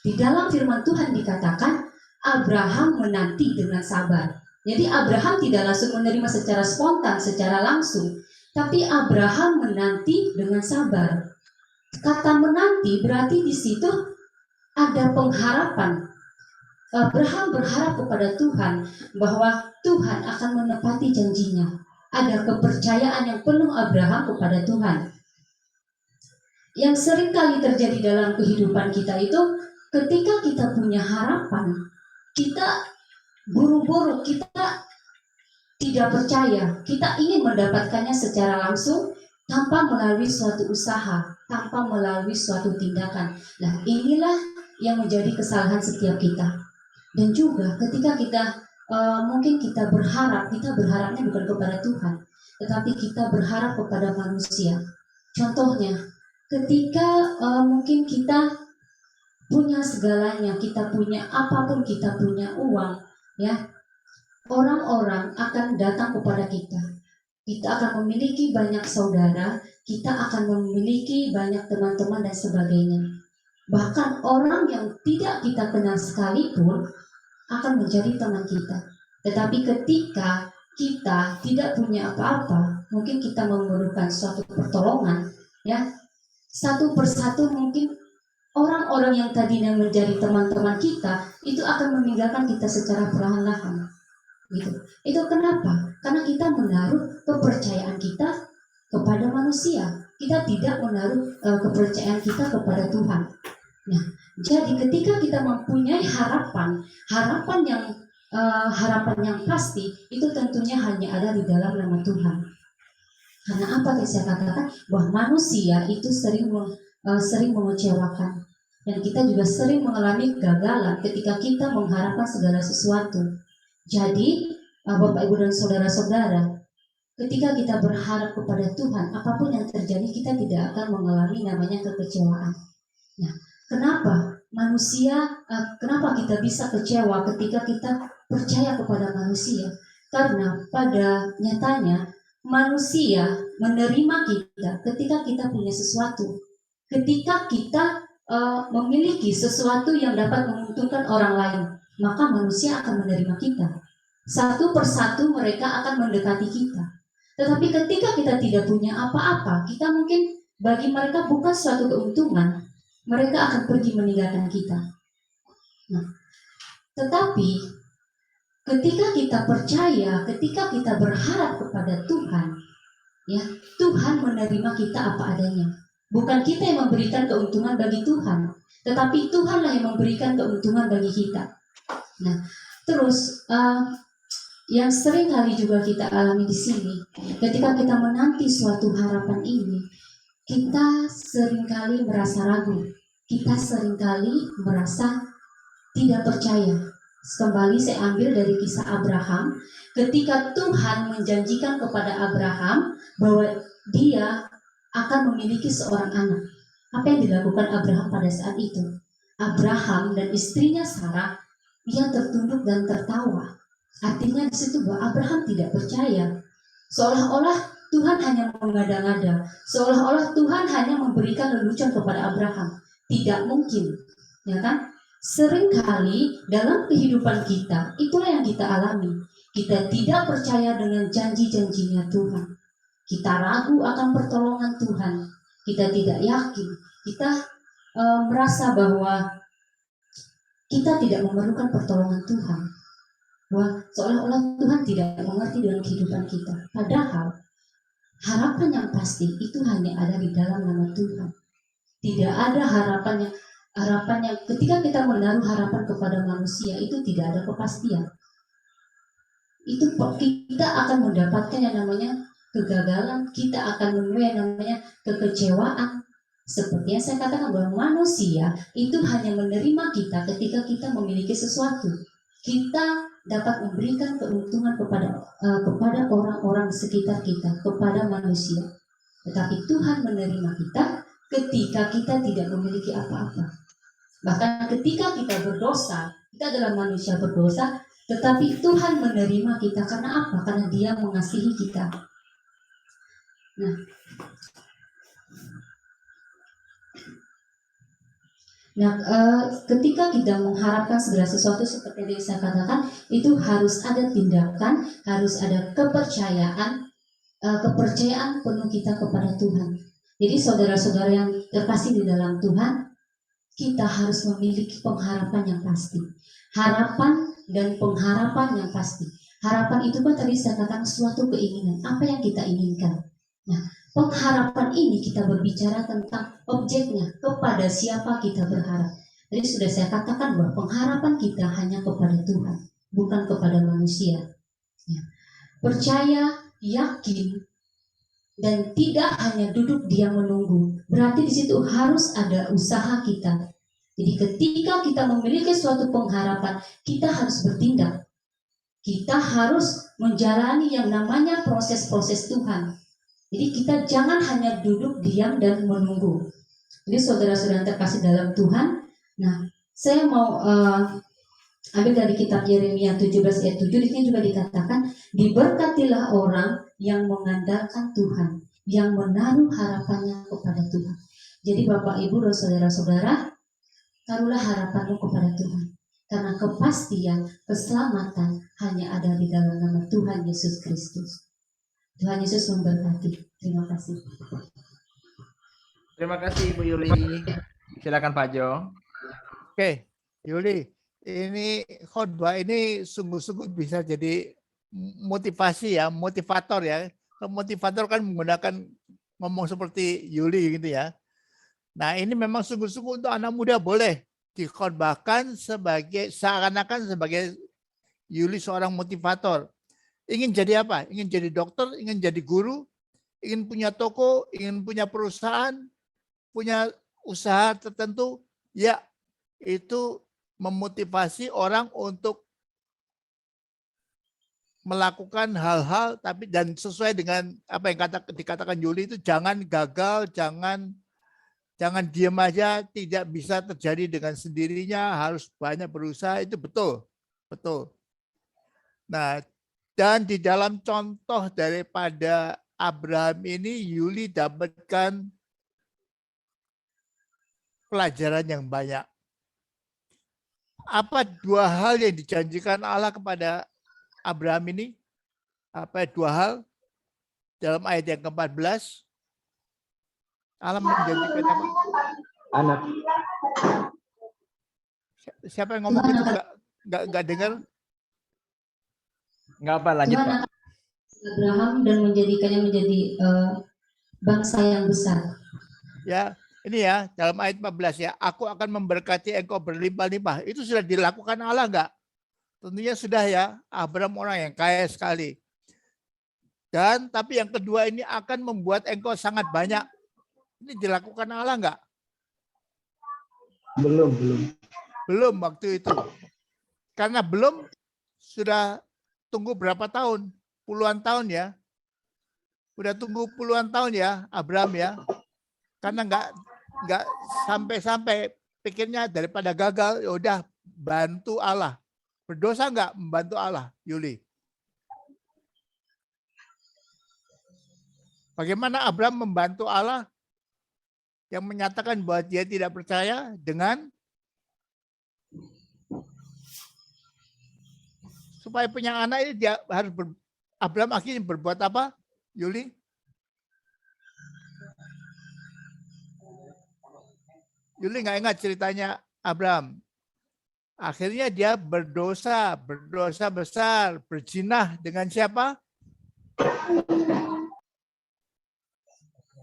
S8: Di dalam firman Tuhan dikatakan Abraham menanti dengan sabar. Jadi Abraham tidak langsung menerima secara spontan, secara langsung, tapi Abraham menanti dengan sabar. Kata menanti berarti di situ ada pengharapan. Abraham berharap kepada Tuhan bahwa Tuhan akan menepati janjinya. Ada kepercayaan yang penuh Abraham kepada Tuhan. Yang sering kali terjadi dalam kehidupan kita itu, ketika kita punya harapan, kita buru-buru, kita tidak percaya, kita ingin mendapatkannya secara langsung tanpa melalui suatu usaha, tanpa melalui suatu tindakan. Nah, inilah yang menjadi kesalahan setiap kita. Dan juga ketika kita mungkin kita berharapnya bukan kepada Tuhan, tetapi kita berharap kepada manusia. Contohnya, ketika mungkin kita punya segalanya, kita punya apapun, kita punya uang, ya, orang-orang akan datang kepada kita. Kita akan memiliki banyak saudara, kita akan memiliki banyak teman-teman dan sebagainya. Bahkan orang yang tidak kita kenal sekalipun akan menjadi teman kita. Tetapi ketika kita tidak punya apa-apa, mungkin kita memerlukan suatu pertolongan, ya, satu persatu mungkin orang-orang yang tadinya menjadi teman-teman kita itu akan meninggalkan kita secara perlahan-lahan. Gitu. Itu kenapa? Karena kita menaruh kepercayaan kita kepada manusia. Kita tidak menaruh kepercayaan kita kepada Tuhan. Nah, jadi ketika kita mempunyai harapan yang pasti, itu tentunya hanya ada di dalam nama Tuhan. Karena apa yang saya katakan? Bahwa manusia itu sering mengecewakan. Dan kita juga sering mengalami kegagalan ketika kita mengharapkan segala sesuatu. Jadi, Bapak, Ibu, dan saudara-saudara, ketika kita berharap kepada Tuhan, apapun yang terjadi, kita tidak akan mengalami namanya kekecewaan. Nah, kenapa kenapa kita bisa kecewa ketika kita percaya kepada manusia? Karena pada nyatanya manusia menerima kita ketika kita punya sesuatu, ketika kita memiliki sesuatu yang dapat menguntungkan orang lain, maka manusia akan menerima kita. Satu persatu mereka akan mendekati kita. Tetapi ketika kita tidak punya apa-apa, kita mungkin bagi mereka bukan suatu keuntungan, mereka akan pergi meninggalkan kita. Nah, tetapi ketika kita percaya, ketika kita berharap kepada Tuhan, ya, Tuhan menerima kita apa adanya. Bukan kita yang memberikan keuntungan bagi Tuhan, tetapi Tuhanlah yang memberikan keuntungan bagi kita. Nah, terus yang sering kali juga kita alami di sini, ketika kita menanti suatu harapan ini, kita seringkali merasa ragu, kita seringkali merasa tidak percaya. Kembali saya ambil dari kisah Abraham, ketika Tuhan menjanjikan kepada Abraham bahwa dia akan memiliki seorang anak. Apa yang dilakukan Abraham pada saat itu? Abraham dan istrinya Sarah, dia tertunduk dan tertawa. Artinya di situ bahwa Abraham tidak percaya. Seolah-olah Tuhan hanya mengada-ngada, seolah-olah Tuhan hanya memberikan lelucon kepada Abraham. Tidak mungkin, ya kan? Seringkali dalam kehidupan kita, itulah yang kita alami. Kita tidak percaya dengan janji-janjinya Tuhan. Kita ragu akan pertolongan Tuhan. Kita tidak yakin. Kita merasa bahwa kita tidak memerlukan pertolongan Tuhan. Bahwa seolah-olah Tuhan tidak mengerti dalam kehidupan kita. Padahal harapan yang pasti itu hanya ada di dalam nama Tuhan. Tidak ada harapan yang ketika kita menaruh harapan kepada manusia itu tidak ada kepastian. Itu kita akan mendapatkan yang namanya kegagalan, kita akan menemui yang namanya kekecewaan. Seperti yang saya katakan bahwa manusia itu hanya menerima kita ketika kita memiliki sesuatu. Kita dapat memberikan keuntungan kepada orang-orang di sekitar kita, kepada manusia. Tetapi Tuhan menerima kita ketika kita tidak memiliki apa-apa. Bahkan ketika kita berdosa, kita adalah manusia berdosa, tetapi Tuhan menerima kita karena apa? Karena Dia mengasihi kita. Nah, ketika kita mengharapkan segala sesuatu seperti yang saya katakan, itu harus ada tindakan, harus ada kepercayaan penuh kita kepada Tuhan. Jadi saudara-saudara yang terkasih di dalam Tuhan, kita harus memiliki pengharapan yang pasti. Harapan dan pengharapan yang pasti. Harapan itu kan tadi saya katakan suatu keinginan, apa yang kita inginkan. Nah, pengharapan ini kita berbicara tentang objeknya, kepada siapa kita berharap. Jadi sudah saya katakan bahwa pengharapan kita hanya kepada Tuhan, bukan kepada manusia. Ya. Percaya, yakin, dan tidak hanya duduk diam menunggu. Berarti di situ harus ada usaha kita. Jadi ketika kita memiliki suatu pengharapan, kita harus bertindak. Kita harus menjalani yang namanya proses-proses Tuhan. Jadi kita jangan hanya duduk diam dan menunggu. Jadi saudara-saudara terkasih dalam Tuhan, nah saya mau ambil dari kitab Yeremia 17 ayat 7, di sini juga dikatakan, diberkatilah orang yang mengandalkan Tuhan, yang menaruh harapannya kepada Tuhan. Jadi Bapak Ibu dan saudara-saudara, taruhlah harapanmu kepada Tuhan. Karena kepastian, keselamatan hanya ada di dalam nama Tuhan Yesus Kristus. Tuhan Yesus memberkati. Terima kasih.
S1: Terima kasih Bu Yuli. Silakan Pak Jo.
S3: Oke, Yuli, ini khotbah ini sungguh-sungguh bisa jadi motivasi ya, motivator ya. Motivator kan menggunakan ngomong seperti Yuli gitu ya. Nah, ini memang sungguh-sungguh untuk anak muda boleh dikhotbahkan sebagai seakan-akan sebagai Yuli seorang motivator. Ingin jadi apa? Ingin jadi dokter, ingin jadi guru, ingin punya toko, ingin punya perusahaan, punya usaha tertentu, ya itu memotivasi orang untuk melakukan hal-hal tapi dan sesuai dengan apa yang dikatakan Yuli itu jangan gagal, jangan diam aja, tidak bisa terjadi dengan sendirinya, harus banyak berusaha, itu betul. Betul. Nah, Dan di dalam contoh daripada Abraham ini, Yuli dapatkan pelajaran yang banyak. Apa dua hal yang dijanjikan Allah kepada Abraham ini? Apa dua hal? Dalam ayat yang ke-14, Allah menjanjikan apa?
S4: Anak.
S3: Siapa yang ngomong itu nggak dengar?
S1: Nggak apa, lanjut
S8: Tuhan
S1: Pak.
S8: akan Abraham dan menjadikannya menjadi bangsa yang besar.
S3: Ya, ini ya dalam ayat 14 ya. Aku akan memberkati engkau berlimpah-limpah. Itu sudah dilakukan Allah nggak? Tentunya sudah ya. Abraham orang yang kaya sekali. Dan tapi yang kedua ini akan membuat engkau sangat banyak. Ini dilakukan Allah nggak?
S4: Belum.
S3: Belum waktu itu. Karena belum, sudah tunggu berapa tahun? Puluhan tahun ya. Udah tunggu puluhan tahun ya Abraham ya. Karena nggak sampai-sampai pikirnya daripada gagal, ya udah bantu Allah. Berdosa nggak membantu Allah, Yuli? Bagaimana Abraham membantu Allah yang menyatakan bahwa dia tidak percaya dengan supaya punya anak ini dia harus Abraham akhirnya berbuat apa, Yuli? Yuli nggak ingat ceritanya Abraham. Akhirnya dia berdosa besar, berzina dengan siapa?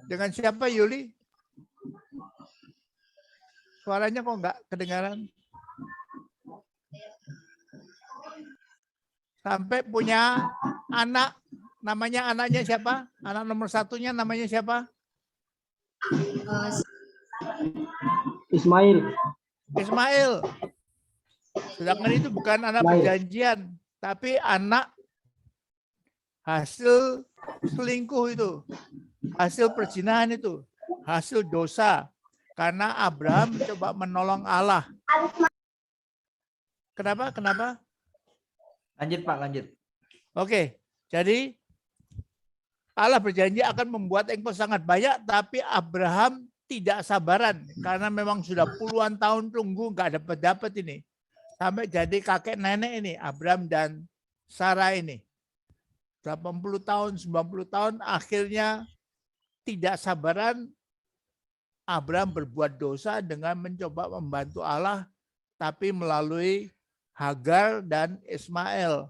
S3: Dengan siapa, Yuli? Suaranya kok nggak kedengaran? Sampai punya anak, namanya anaknya siapa? Anak nomor satunya namanya siapa?
S4: Ismail.
S3: Ismail. Sedangkan itu bukan anak perjanjian, tapi anak hasil selingkuh itu, hasil perzinahan itu, hasil dosa. Karena Abraham coba menolong Allah. Kenapa?
S1: Lanjut Pak, lanjut.
S3: Oke, jadi Allah berjanji akan membuat engkau sangat banyak, tapi Abraham tidak sabaran karena memang sudah puluhan tahun tunggu nggak dapat ini. Sampai jadi kakek nenek ini, Abraham dan Sarah ini. 80 tahun, 90 tahun, akhirnya tidak sabaran, Abraham berbuat dosa dengan mencoba membantu Allah, tapi melalui Hagar dan Ismail.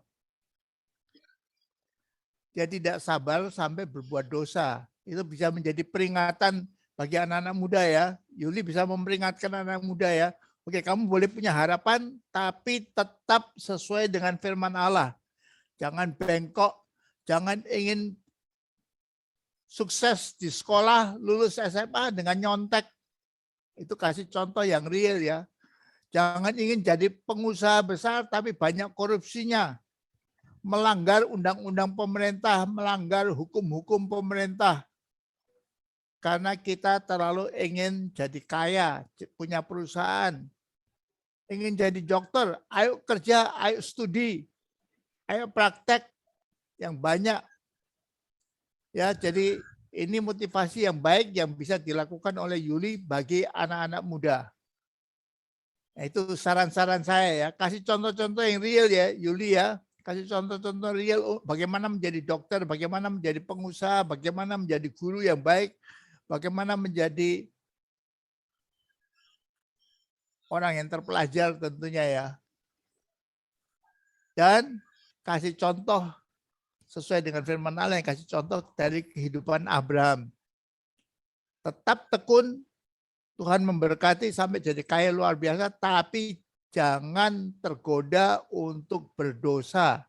S3: Dia tidak sabar sampai berbuat dosa. Itu bisa menjadi peringatan bagi anak-anak muda ya. Yuli bisa memperingatkan anak muda ya. Oke, kamu boleh punya harapan, tapi tetap sesuai dengan firman Allah. Jangan bengkok, jangan ingin sukses di sekolah, lulus SMA dengan nyontek. Itu kasih contoh yang real ya. Jangan ingin jadi pengusaha besar tapi banyak korupsinya. Melanggar undang-undang pemerintah, melanggar hukum-hukum pemerintah. Karena kita terlalu ingin jadi kaya, punya perusahaan. Ingin jadi dokter, ayo kerja, ayo studi, ayo praktek yang banyak. Ya, jadi ini motivasi yang baik yang bisa dilakukan oleh Yuli bagi anak-anak muda. Nah, itu saran-saran saya ya. Kasih contoh-contoh yang real ya, Yuli ya. Kasih contoh-contoh real bagaimana menjadi dokter, bagaimana menjadi pengusaha, bagaimana menjadi guru yang baik, bagaimana menjadi orang yang terpelajar tentunya ya. Dan kasih contoh sesuai dengan firman Allah yang kasih contoh dari kehidupan Abraham. Tetap tekun, Tuhan memberkati sampai jadi kaya luar biasa, tapi jangan tergoda untuk berdosa.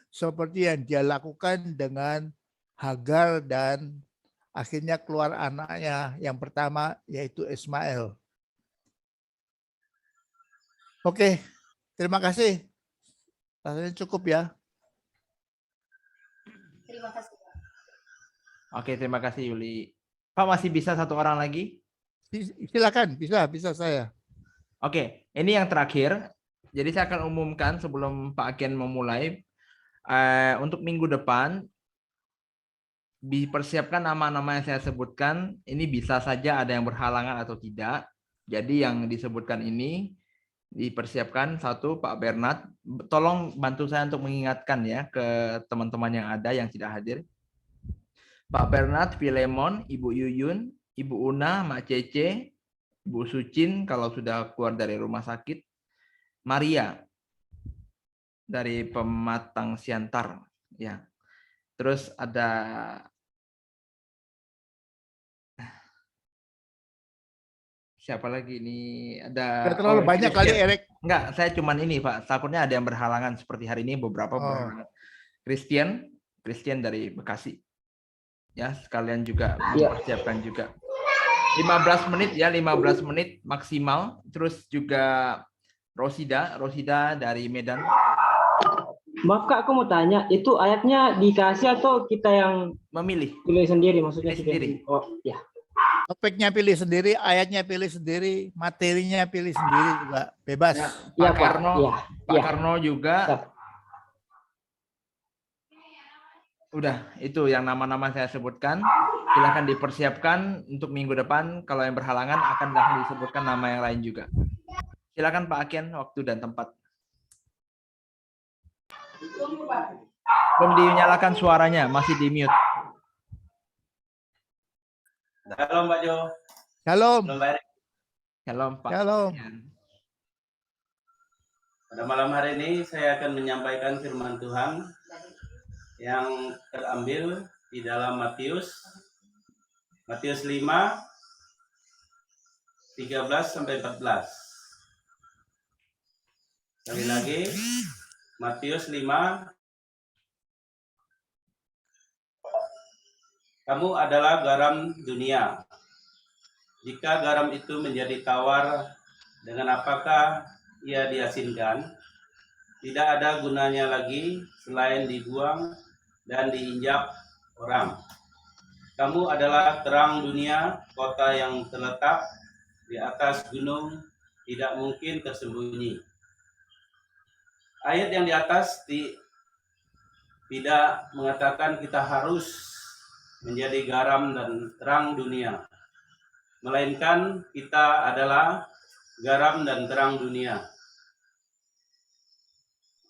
S3: Seperti yang dia lakukan dengan Hagar dan akhirnya keluar anaknya yang pertama yaitu Ismail. Oke, terima kasih. Rasanya cukup ya.
S8: Terima kasih.
S1: Oke, terima kasih Yuli. Pak masih bisa satu orang lagi?
S3: Silakan, bisa saya.
S1: Oke, ini yang terakhir. Jadi saya akan umumkan sebelum Pak Aken memulai. Untuk minggu depan dipersiapkan nama-nama yang saya sebutkan. Ini bisa saja ada yang berhalangan atau tidak. Jadi yang disebutkan ini dipersiapkan. Satu, Pak Bernard, tolong bantu saya untuk mengingatkan ya ke teman-teman yang ada yang tidak hadir. Pak Bernard, Filemon, Ibu Yuyun, Ibu Una, Mak Cece, Ibu Sucin kalau sudah keluar dari rumah sakit, Maria dari Pematang Siantar, ya. Terus ada siapa lagi ini? Ada
S3: Terlalu banyak kali, Erik.
S1: Enggak, saya cuman ini, Pak. Takutnya ada yang berhalangan seperti hari ini beberapa berhalangan. Christian dari Bekasi. Ya, sekalian juga mempersiapkan juga. 15 menit ya, 15 menit maksimal. Terus juga Rosida dari Medan.
S9: Maaf Kak, aku mau tanya, itu ayatnya dikasih atau kita yang
S1: memilih?
S9: Pilih sendiri maksudnya.
S1: Pilih sendiri.
S9: Oh, ya.
S3: Topiknya pilih sendiri, ayatnya pilih sendiri, materinya pilih sendiri juga, bebas.
S1: Ya, Pak Karno, ya, Pak Karno juga. Ya. Udah, itu yang nama-nama saya sebutkan. Silahkan dipersiapkan untuk minggu depan. Kalau yang berhalangan akan disebutkan nama yang lain juga. Silakan Pak Akian, waktu dan tempat. Belum dinyalakan suaranya, masih di mute.
S10: Shalom Pak Jo.
S3: Shalom.
S1: Shalom Pak.
S3: Shalom.
S10: Pada malam hari ini saya akan menyampaikan firman Tuhan yang terambil di dalam Matius 5 13-14. Sekali lagi Matius 5. Kamu adalah garam dunia. Jika garam itu menjadi tawar, dengan apakah ia diasinkan? Tidak ada gunanya lagi selain dibuang dan diinjak orang. Kamu adalah terang dunia, kota yang terletak di atas gunung, tidak mungkin tersembunyi. Ayat yang di atas tidak mengatakan kita harus menjadi garam dan terang dunia, melainkan kita adalah garam dan terang dunia.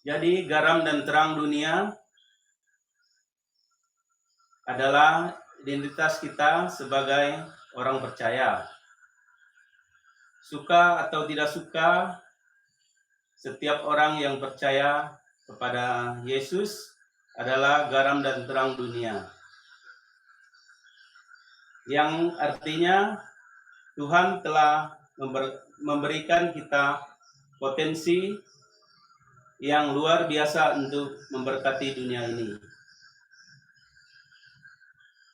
S10: Jadi garam dan terang dunia adalah identitas kita sebagai orang percaya. Suka atau tidak suka, setiap orang yang percaya kepada Yesus adalah garam dan terang dunia. Yang artinya Tuhan telah memberikan kita potensi yang luar biasa untuk memberkati dunia ini.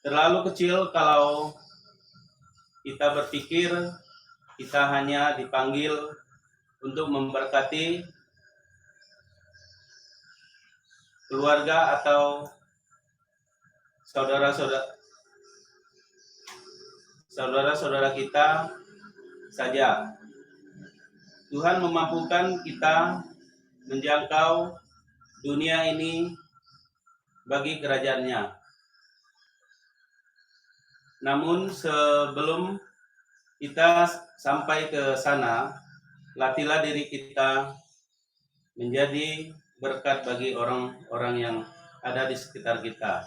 S10: Terlalu kecil kalau kita berpikir kita hanya dipanggil untuk memberkati keluarga atau saudara-saudara kita saja. Tuhan memampukan kita menjangkau dunia ini bagi kerajaannya. Namun sebelum kita sampai ke sana, latihlah diri kita menjadi berkat bagi orang-orang yang ada di sekitar kita.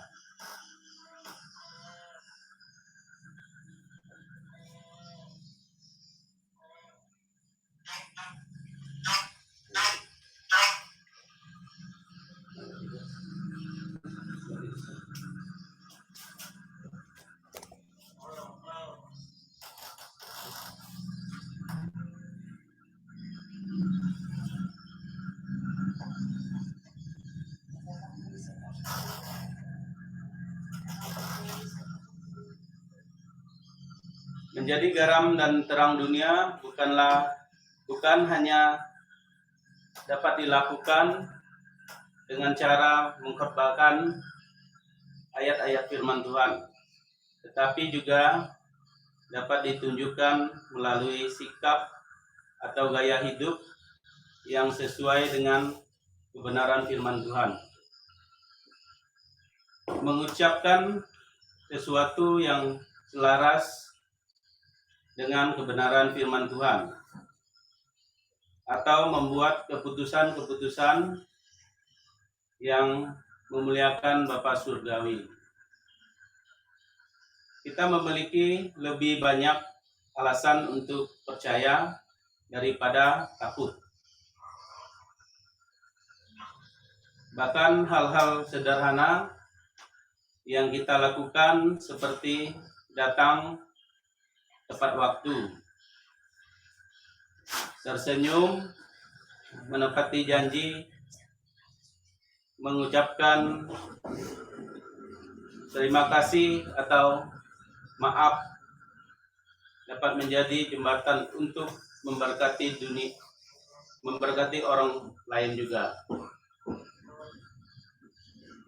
S10: Menjadi garam dan terang dunia bukan hanya dapat dilakukan dengan cara mengkhotbahkan ayat-ayat firman Tuhan, tetapi juga dapat ditunjukkan melalui sikap atau gaya hidup yang sesuai dengan kebenaran firman Tuhan. mengucapkan sesuatu yang selaras dengan kebenaran firman Tuhan, atau membuat keputusan-keputusan yang memuliakan Bapa Surgawi. Kita memiliki lebih banyak alasan untuk percaya daripada takut. Bahkan hal-hal sederhana yang kita lakukan seperti datang tepat waktu, tersenyum, menepati janji, mengucapkan terima kasih atau maaf dapat menjadi jembatan untuk memberkati dunia, memberkati orang lain juga.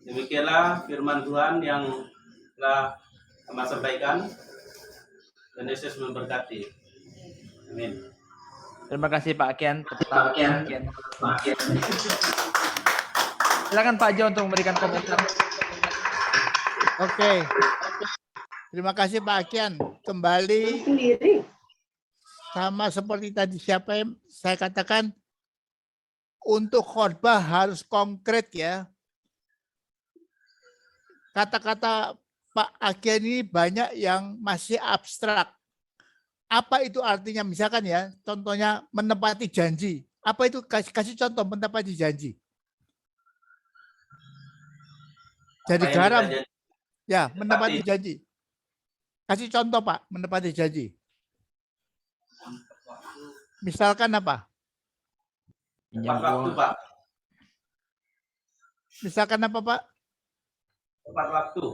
S10: Demikianlah firman Tuhan yang telah kami sampaikan, dan Yesus memberkati. Amin.
S1: Terima kasih Pak Akian. Silakan Pak Jo untuk memberikan komentar.
S3: Oke. Terima kasih Pak Akian. Kembali sama seperti tadi siapa yang saya katakan, untuk khotbah harus konkret ya. Kata-kata Pak Akian ini banyak yang masih abstrak. Apa itu artinya? Misalkan ya, contohnya menepati janji. Apa itu? Kasih contoh menepati janji. Jadi garam. Ya, menepati janji. Kasih contoh Pak, menepati janji. Misalkan apa?
S10: Tepat waktu, Pak.
S3: Misalkan apa Pak?
S10: Tepat waktu.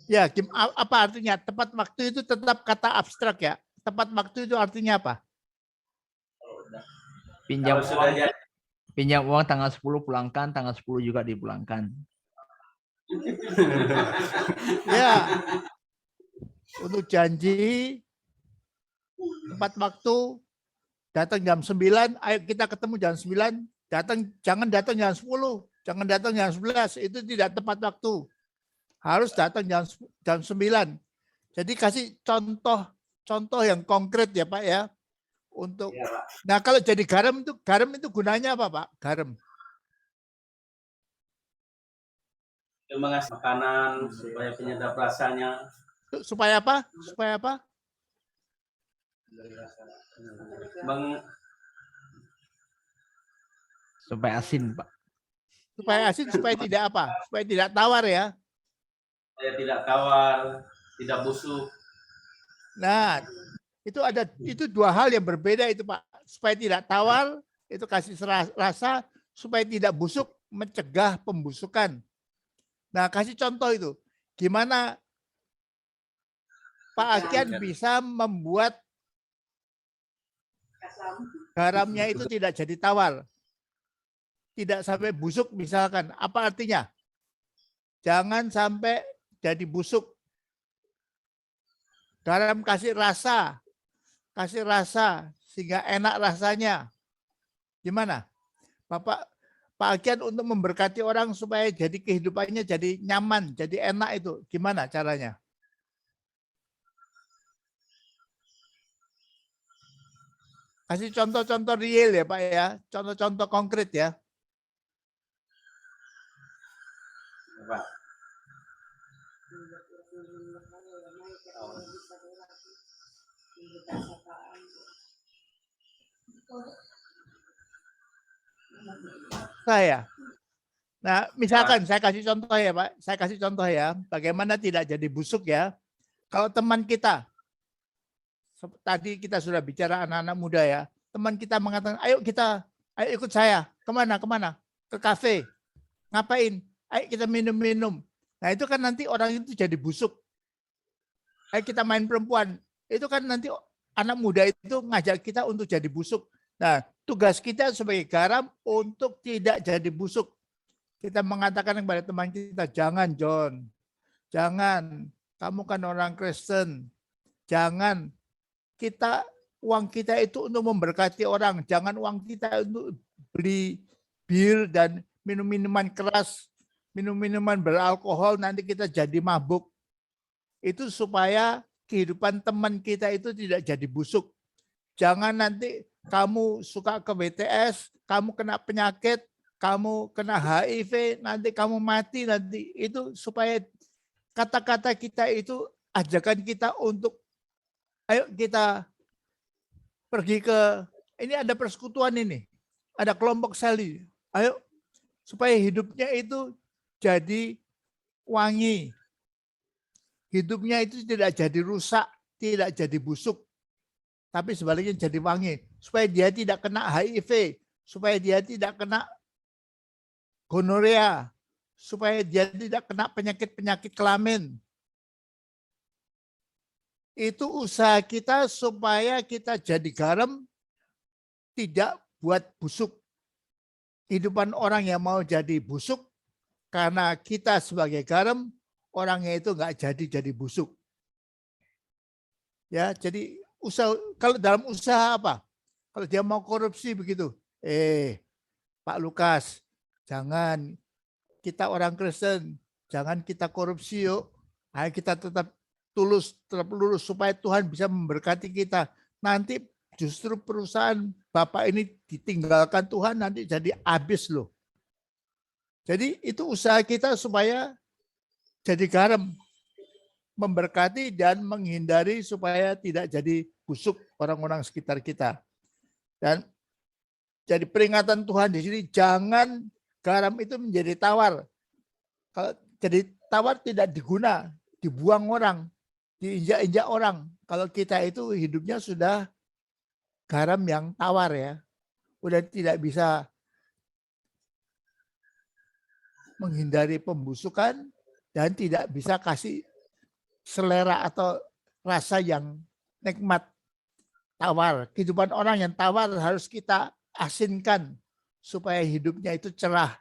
S3: Ya, apa artinya? Tepat waktu itu tetap kata abstrak ya. Tepat waktu itu artinya apa?
S1: Pinjam uang tanggal 10 pulangkan, tanggal 10 juga dipulangkan.
S3: Ya. Untuk janji tepat waktu, datang jam 9, ayo kita ketemu jam 9, jangan datang jam 10, jangan datang jam 11, itu tidak tepat waktu. Harus datang jam 9. Jadi kasih contoh yang konkret ya Pak ya. Untuk
S10: ya, Pak.
S3: Nah, kalau jadi garam itu gunanya apa Pak? Garam.
S10: Mengasih makanan supaya penyedap rasanya.
S3: Supaya apa? Supaya apa?
S1: Supaya asin, Pak.
S3: Supaya asin, supaya tidak apa? Supaya tidak tawar ya.
S10: Supaya tidak tawar, tidak busuk.
S3: Nah, itu dua hal yang berbeda itu Pak. Supaya tidak tawar, itu kasih rasa, supaya tidak busuk, mencegah pembusukan. Nah, kasih contoh itu. Gimana Pak Akian bisa membuat garamnya itu tidak jadi tawar. Tidak sampai busuk misalkan. Apa artinya? Jangan sampai jadi busuk. Garam kasih rasa sehingga enak rasanya. Gimana? Pak Akian untuk memberkati orang supaya jadi kehidupannya jadi nyaman, jadi enak itu. Gimana caranya? Kasih contoh-contoh real ya Pak ya, contoh-contoh konkret ya.
S10: Pak.
S3: Saya. Nah, misalkan saya kasih contoh ya Pak, saya kasih contoh ya, bagaimana tidak jadi busuk ya. Kalau teman kita, tadi kita sudah bicara anak-anak muda ya, teman kita mengatakan, ayo ikut saya, kemana? Ke kafe, ngapain? Ayo kita minum-minum. Nah itu kan nanti orang itu jadi busuk. Ayo kita main perempuan, itu kan nanti anak muda itu ngajak kita untuk jadi busuk. Nah tugas kita sebagai garam untuk tidak jadi busuk. Kita mengatakan kepada teman kita, jangan John, jangan, kamu kan orang Kristen, jangan, uang kita itu untuk memberkati orang, jangan uang kita untuk beli bir dan minum-minuman keras minum-minuman beralkohol nanti kita jadi mabuk. Itu supaya kehidupan teman kita itu tidak jadi busuk. Jangan nanti kamu suka ke BTS, kamu kena penyakit, kamu kena HIV, nanti kamu mati nanti. Itu supaya kata-kata kita itu ajakan kita untuk ayo kita pergi ke, ini ada persekutuan ini, ada kelompok seli. Ayo supaya hidupnya itu jadi wangi. Hidupnya itu tidak jadi rusak, tidak jadi busuk, tapi sebaliknya jadi wangi. Supaya dia tidak kena HIV, supaya dia tidak kena gonorea, supaya dia tidak kena penyakit-penyakit kelamin. Itu usaha kita supaya kita jadi garam, tidak buat busuk. Kehidupan orang yang mau jadi busuk, karena kita sebagai garam, orangnya itu nggak jadi busuk. Ya, jadi usaha, kalau dalam usaha apa? Kalau dia mau korupsi begitu, Pak Lukas, jangan, kita orang Kristen, jangan kita korupsi yuk. Ayo kita tetap tulus, tetap lurus supaya Tuhan bisa memberkati kita. Nanti justru perusahaan Bapak ini ditinggalkan Tuhan, nanti jadi habis loh. Jadi itu usaha kita supaya jadi garam, memberkati dan menghindari supaya tidak jadi busuk orang-orang sekitar kita. Dan jadi peringatan Tuhan di sini, jangan garam itu menjadi tawar. Kalau jadi tawar tidak diguna, dibuang orang, diinjak-injak orang. Kalau kita itu hidupnya sudah garam yang tawar ya, udah tidak bisa menghindari pembusukan dan tidak bisa kasih selera atau rasa yang nikmat, tawar. Kehidupan orang yang tawar harus kita asinkan supaya hidupnya itu cerah.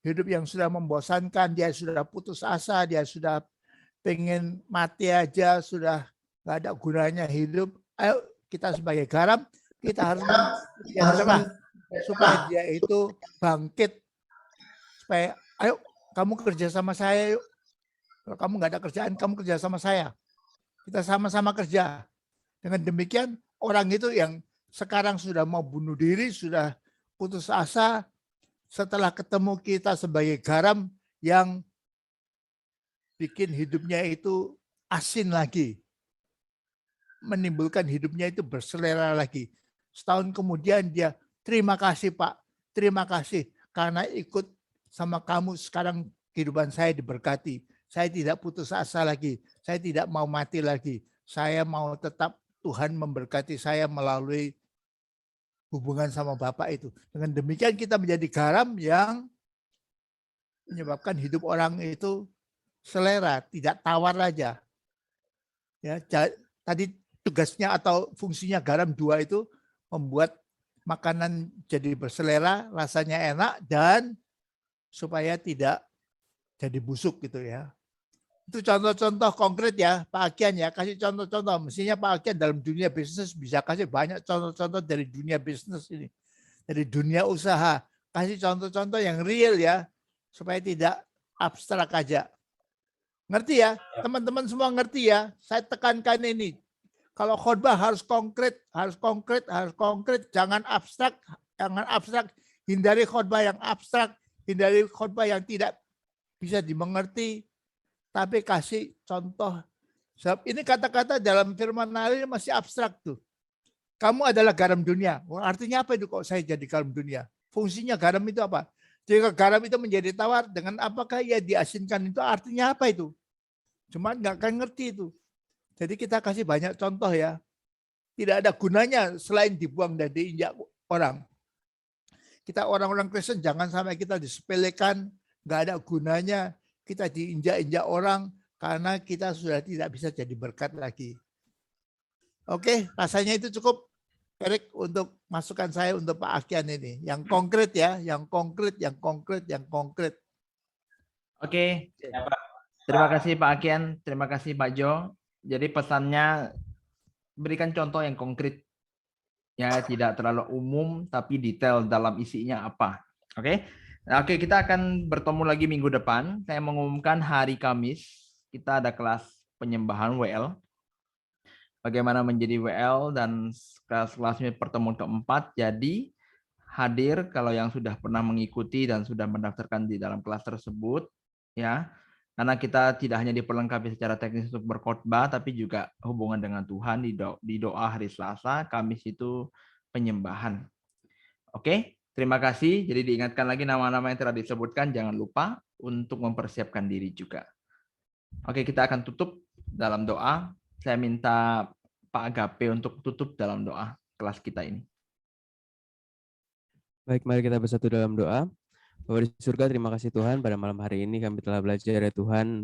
S3: Hidup yang sudah membosankan, dia sudah putus asa, dia sudah pengen mati aja, sudah nggak ada gunanya hidup. Ayo kita sebagai garam, kita harus yang cerah supaya dia itu bangkit. Supaya ayo kamu kerja sama saya yuk. Kalau kamu nggak ada kerjaan, kamu kerja sama saya. Kita sama-sama kerja. Dengan demikian, orang itu yang sekarang sudah mau bunuh diri, sudah putus asa, setelah ketemu kita sebagai garam yang bikin hidupnya itu asin lagi. Menimbulkan hidupnya itu berselera lagi. Setahun kemudian dia, terima kasih Pak, terima kasih karena ikut sama kamu sekarang kehidupan saya diberkati. Saya tidak putus asa lagi. Saya tidak mau mati lagi. Saya mau tetap Tuhan memberkati saya melalui hubungan sama Bapak itu. Dengan demikian kita menjadi garam yang menyebabkan hidup orang itu selera, tidak tawar aja. Ya, tadi tugasnya atau fungsinya garam 2 itu membuat makanan jadi berselera, rasanya enak dan supaya tidak jadi busuk gitu ya. Itu contoh-contoh konkret ya Pak Akian ya, kasih contoh-contoh. Mestinya Pak Akian dalam dunia bisnis bisa kasih banyak contoh-contoh dari dunia bisnis ini. Dari dunia usaha. Kasih contoh-contoh yang real ya, supaya tidak abstrak aja. Ngerti ya? Teman-teman semua ngerti ya? Saya tekankan ini. Kalau khotbah harus konkret, harus konkret, harus konkret. Jangan abstrak, jangan abstrak. Hindari khotbah yang abstrak, hindari khotbah yang tidak bisa dimengerti. Tapi kasih contoh. Sebab ini kata-kata dalam firman Allah masih abstrak tuh. Kamu adalah garam dunia. Artinya apa itu kok saya jadi garam dunia? Fungsinya garam itu apa? Jika garam itu menjadi tawar, dengan apakah ia diasinkan itu artinya apa itu? Cuma nggak akan ngerti itu. Jadi kita kasih banyak contoh ya. Tidak ada gunanya selain dibuang dan diinjak orang. Kita orang-orang Kristen jangan sampai kita disepelekan, nggak ada gunanya. Kita diinjak-injak orang karena kita sudah tidak bisa jadi berkat lagi. Oke, rasanya itu cukup, Erik, untuk masukan saya untuk Pak Akian ini. Yang konkret ya, yang konkret, yang konkret, yang konkret.
S1: Oke, terima kasih Pak Akian, terima kasih Pak Jo. Jadi pesannya berikan contoh yang konkret. Ya, tidak terlalu umum, tapi detail dalam isinya apa. Oke. Nah, oke, kita akan bertemu lagi minggu depan. Saya mengumumkan hari Kamis kita ada kelas penyembahan WL. Bagaimana menjadi WL dan kelas-kelasnya pertemuan keempat. Jadi hadir kalau yang sudah pernah mengikuti dan sudah mendaftarkan di dalam kelas tersebut, ya. Karena kita tidak hanya diperlengkapi secara teknis untuk berkhotbah, tapi juga hubungan dengan Tuhan di doa hari Selasa, Kamis itu penyembahan. Oke, terima kasih. Jadi diingatkan lagi nama-nama yang telah disebutkan, jangan lupa untuk mempersiapkan diri juga. Oke, kita akan tutup dalam doa. Saya minta Pak Agape untuk tutup dalam doa kelas kita ini.
S11: Baik, mari kita bersatu dalam doa. Bapa di surga, terima kasih Tuhan pada malam hari ini kami telah belajar ya Tuhan